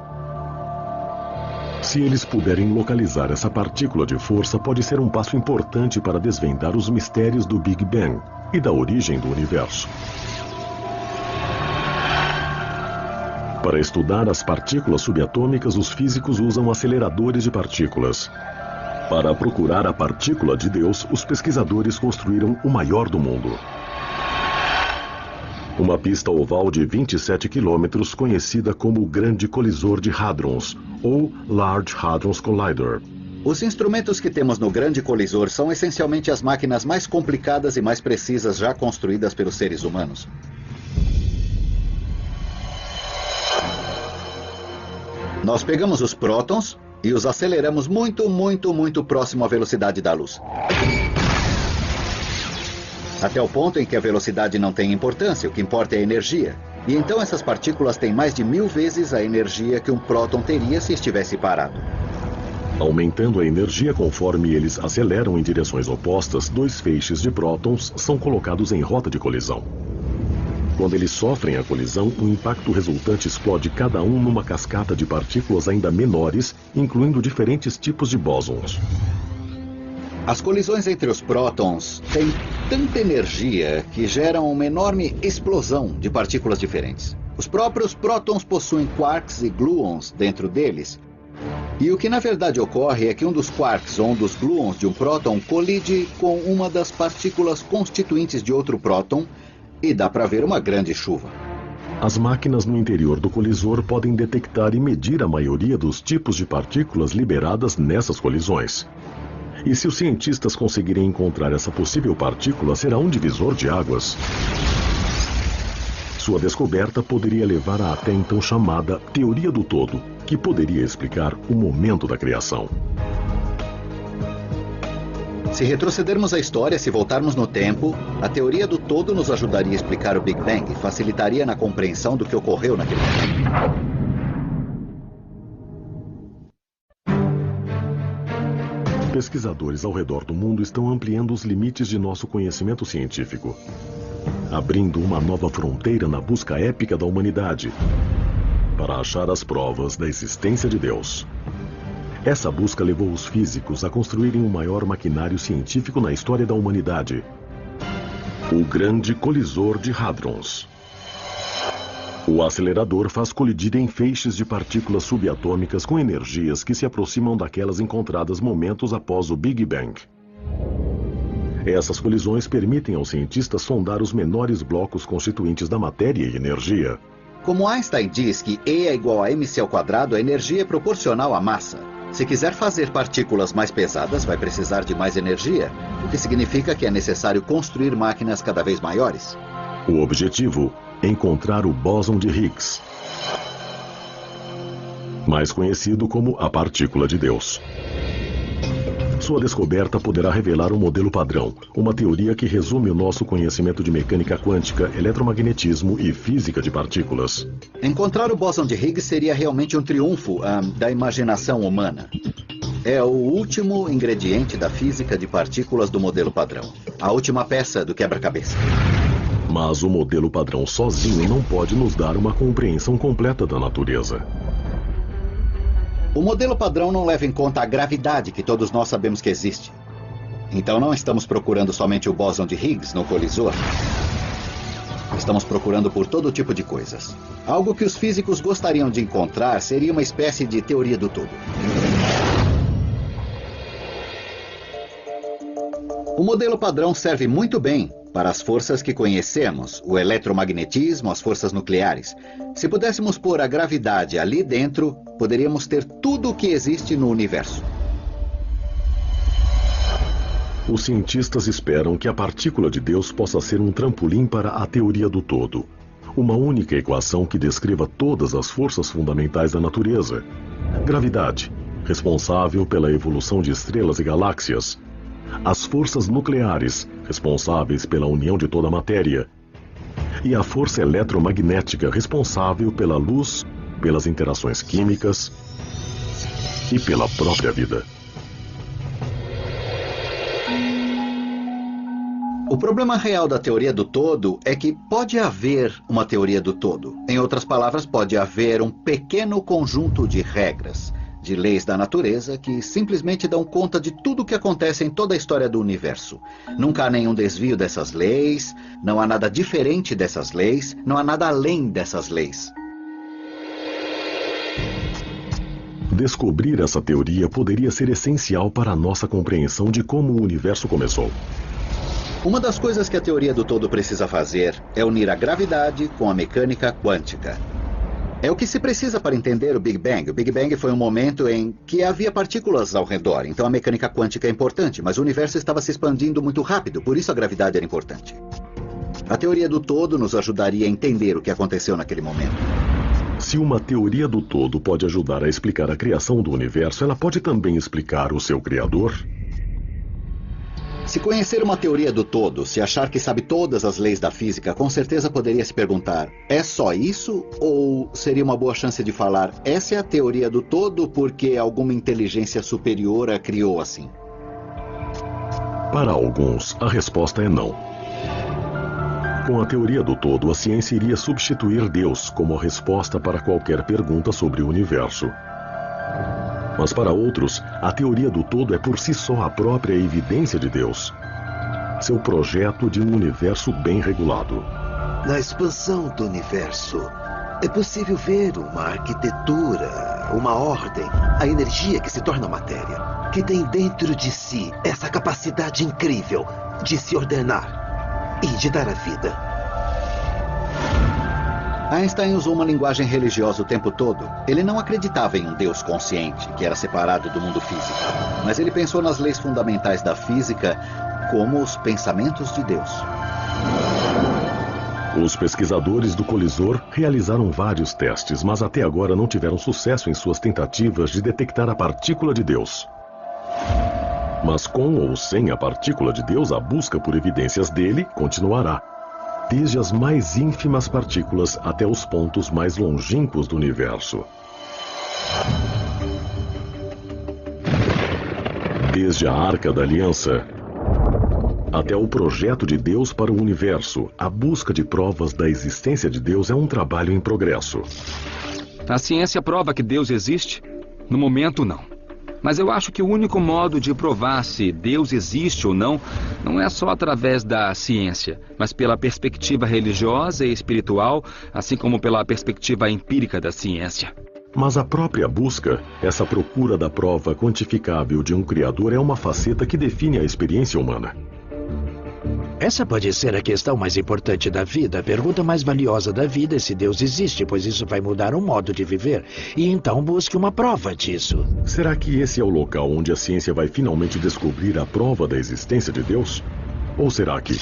Se eles puderem localizar essa partícula de força, pode ser um passo importante para desvendar os mistérios do Big Bang e da origem do universo. Para estudar as partículas subatômicas, os físicos usam aceleradores de partículas. Para procurar a partícula de Deus, os pesquisadores construíram o maior do mundo. Uma pista oval de 27 quilômetros, conhecida como o Grande Colisor de Hadrons, ou Large Hadrons Collider.
Os instrumentos que temos no Grande Colisor são essencialmente as máquinas mais complicadas e mais precisas já construídas pelos seres humanos. Nós pegamos os prótons e os aceleramos muito próximo à velocidade da luz. Até o ponto em que a velocidade não tem importância, o que importa é a energia. E então essas partículas têm mais de 1000 vezes a energia que um próton teria se estivesse parado.
Aumentando a energia conforme eles aceleram em direções opostas, dois feixes de prótons são colocados em rota de colisão. Quando eles sofrem a colisão, o impacto resultante explode cada um numa cascata de partículas ainda menores, incluindo diferentes tipos de bósons.
As colisões entre os prótons têm tanta energia que geram uma enorme explosão de partículas diferentes. Os próprios prótons possuem quarks e gluons dentro deles. E o que na verdade ocorre é que um dos quarks ou um dos gluons de um próton colide com uma das partículas constituintes de outro próton e dá para ver uma grande chuva.
As máquinas no interior do colisor podem detectar e medir a maioria dos tipos de partículas liberadas nessas colisões. E se os cientistas conseguirem encontrar essa possível partícula, será um divisor de águas. Sua descoberta poderia levar à até então chamada teoria do todo, que poderia explicar o momento da criação.
Se retrocedermos a história, se voltarmos no tempo, a teoria do todo nos ajudaria a explicar o Big Bang e facilitaria na compreensão do que ocorreu naquele momento.
Pesquisadores ao redor do mundo estão ampliando os limites de nosso conhecimento científico, abrindo uma nova fronteira na busca épica da humanidade para achar as provas da existência de Deus. Essa busca levou os físicos a construírem o maior maquinário científico na história da humanidade, o Grande Colisor de Hadrons. O acelerador faz colidir em feixes de partículas subatômicas com energias que se aproximam daquelas encontradas momentos após o Big Bang. Essas colisões permitem aos cientistas sondar os menores blocos constituintes da matéria e energia.
Como Einstein diz que E é igual a mc ao quadrado, a energia é proporcional à massa. Se quiser fazer partículas mais pesadas, vai precisar de mais energia, o que significa que é necessário construir máquinas cada vez maiores.
O objetivo: encontrar o bóson de Higgs, mais conhecido como a partícula de Deus. Sua descoberta poderá revelar um modelo padrão, uma teoria que resume o nosso conhecimento de mecânica quântica, eletromagnetismo e física de partículas.
Encontrar o bóson de Higgs seria realmente um triunfo da imaginação humana. É o último ingrediente da física de partículas do modelo padrão, a última peça do quebra-cabeça.
Mas o modelo padrão sozinho não pode nos dar uma compreensão completa da natureza.
O modelo padrão não leva em conta a gravidade que todos nós sabemos que existe. Então não estamos procurando somente o bóson de Higgs no colisor. Estamos procurando por todo tipo de coisas. Algo que os físicos gostariam de encontrar seria uma espécie de teoria do todo. O modelo padrão serve muito bem para as forças que conhecemos, o eletromagnetismo, as forças nucleares. Se pudéssemos pôr a gravidade ali dentro, poderíamos ter tudo o que existe no universo.
Os cientistas esperam que a partícula de Deus possa ser um trampolim para a teoria do todo. Uma única equação que descreva todas as forças fundamentais da natureza. Gravidade, responsável pela evolução de estrelas e galáxias. As forças nucleares, responsáveis pela união de toda a matéria. E a força eletromagnética, responsável pela luz, pelas interações químicas e pela própria vida.
O problema real da teoria do todo é que pode haver uma teoria do todo. Em outras palavras, pode haver um pequeno conjunto de regras, de leis da natureza que simplesmente dão conta de tudo o que acontece em toda a história do universo. Nunca há nenhum desvio dessas leis, não há nada diferente dessas leis, não há nada além dessas leis.
Descobrir essa teoria poderia ser essencial para a nossa compreensão de como o universo começou.
Uma das coisas que a teoria do todo precisa fazer é unir a gravidade com a mecânica quântica. É o que se precisa para entender o Big Bang. O Big Bang foi um momento em que havia partículas ao redor, então a mecânica quântica é importante, mas o universo estava se expandindo muito rápido, por isso a gravidade era importante. A teoria do todo nos ajudaria a entender o que aconteceu naquele momento.
Se uma teoria do todo pode ajudar a explicar a criação do universo, ela pode também explicar o seu criador?
Se conhecer uma teoria do todo, se achar que sabe todas as leis da física, com certeza poderia se perguntar, é só isso? Ou seria uma boa chance de falar, essa é a teoria do todo porque alguma inteligência superior a criou assim?
Para alguns, a resposta é não. Com a teoria do todo, a ciência iria substituir Deus como resposta para qualquer pergunta sobre o universo. Mas para outros, a teoria do todo é por si só a própria evidência de Deus. Seu projeto de um universo bem regulado.
Na expansão do universo, é possível ver uma arquitetura, uma ordem, a energia que se torna matéria, que tem dentro de si essa capacidade incrível de se ordenar e de dar a vida.
Einstein usou uma linguagem religiosa o tempo todo. Ele não acreditava em um Deus consciente, que era separado do mundo físico. Mas ele pensou nas leis fundamentais da física como os pensamentos de Deus.
Os pesquisadores do colisor realizaram vários testes, mas até agora não tiveram sucesso em suas tentativas de detectar a partícula de Deus. Mas com ou sem a partícula de Deus, a busca por evidências dele continuará. Desde as mais ínfimas partículas até os pontos mais longínquos do universo. Desde a Arca da Aliança até o projeto de Deus para o universo, a busca de provas da existência de Deus é um trabalho em progresso.
A ciência prova que Deus existe? No momento, não. Mas eu acho que o único modo de provar se Deus existe ou não é só através da ciência, mas pela perspectiva religiosa e espiritual, assim como pela perspectiva empírica da ciência.
Mas a própria busca, essa procura da prova quantificável de um Criador, é uma faceta que define a experiência humana.
Essa pode ser a questão mais importante da vida. A pergunta mais valiosa da vida é se Deus existe, pois isso vai mudar o modo de viver. E então busque uma prova disso.
Será que esse é o local onde a ciência vai finalmente descobrir a prova da existência de Deus? Ou será que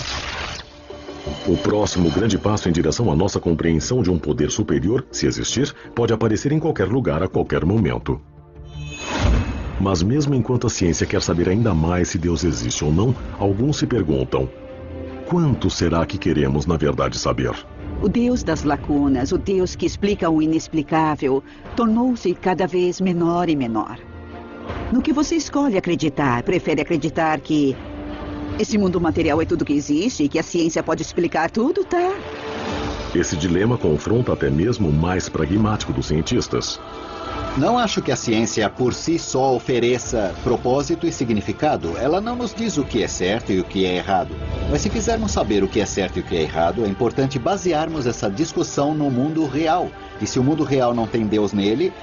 o próximo grande passo em direção à nossa compreensão de um poder superior, se existir, pode aparecer em qualquer lugar a qualquer momento? Mas mesmo enquanto a ciência quer saber ainda mais se Deus existe ou não, alguns se perguntam: quanto será que queremos na verdade saber?
O Deus das lacunas, o Deus que explica o inexplicável, tornou-se cada vez menor e menor. No que você escolhe acreditar? Prefere acreditar que esse mundo material é tudo que existe e que a ciência pode explicar tudo, tá?
Esse dilema confronta até mesmo o mais pragmático dos cientistas.
Não acho que a ciência por si só ofereça propósito e significado. Ela não nos diz o que é certo e o que é errado. Mas se quisermos saber o que é certo e o que é errado, é importante basearmos essa discussão no mundo real. E se o mundo real não tem Deus nele,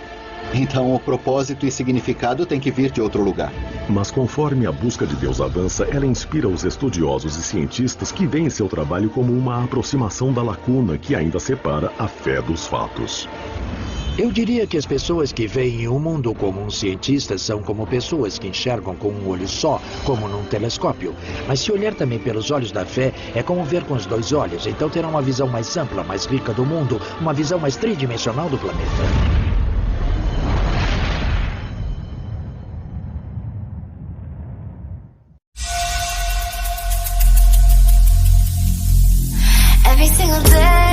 então o propósito e significado tem que vir de outro lugar.
Mas conforme a busca de Deus avança, ela inspira os estudiosos e cientistas que veem seu trabalho como uma aproximação da lacuna que ainda separa a fé dos fatos.
Eu diria que as pessoas que veem o mundo como um cientista são como pessoas que enxergam com um olho só, como num telescópio. Mas se olhar também pelos olhos da fé, é como ver com os dois olhos. Então terá uma visão mais ampla, mais rica do mundo, uma visão mais tridimensional do planeta.
Every single day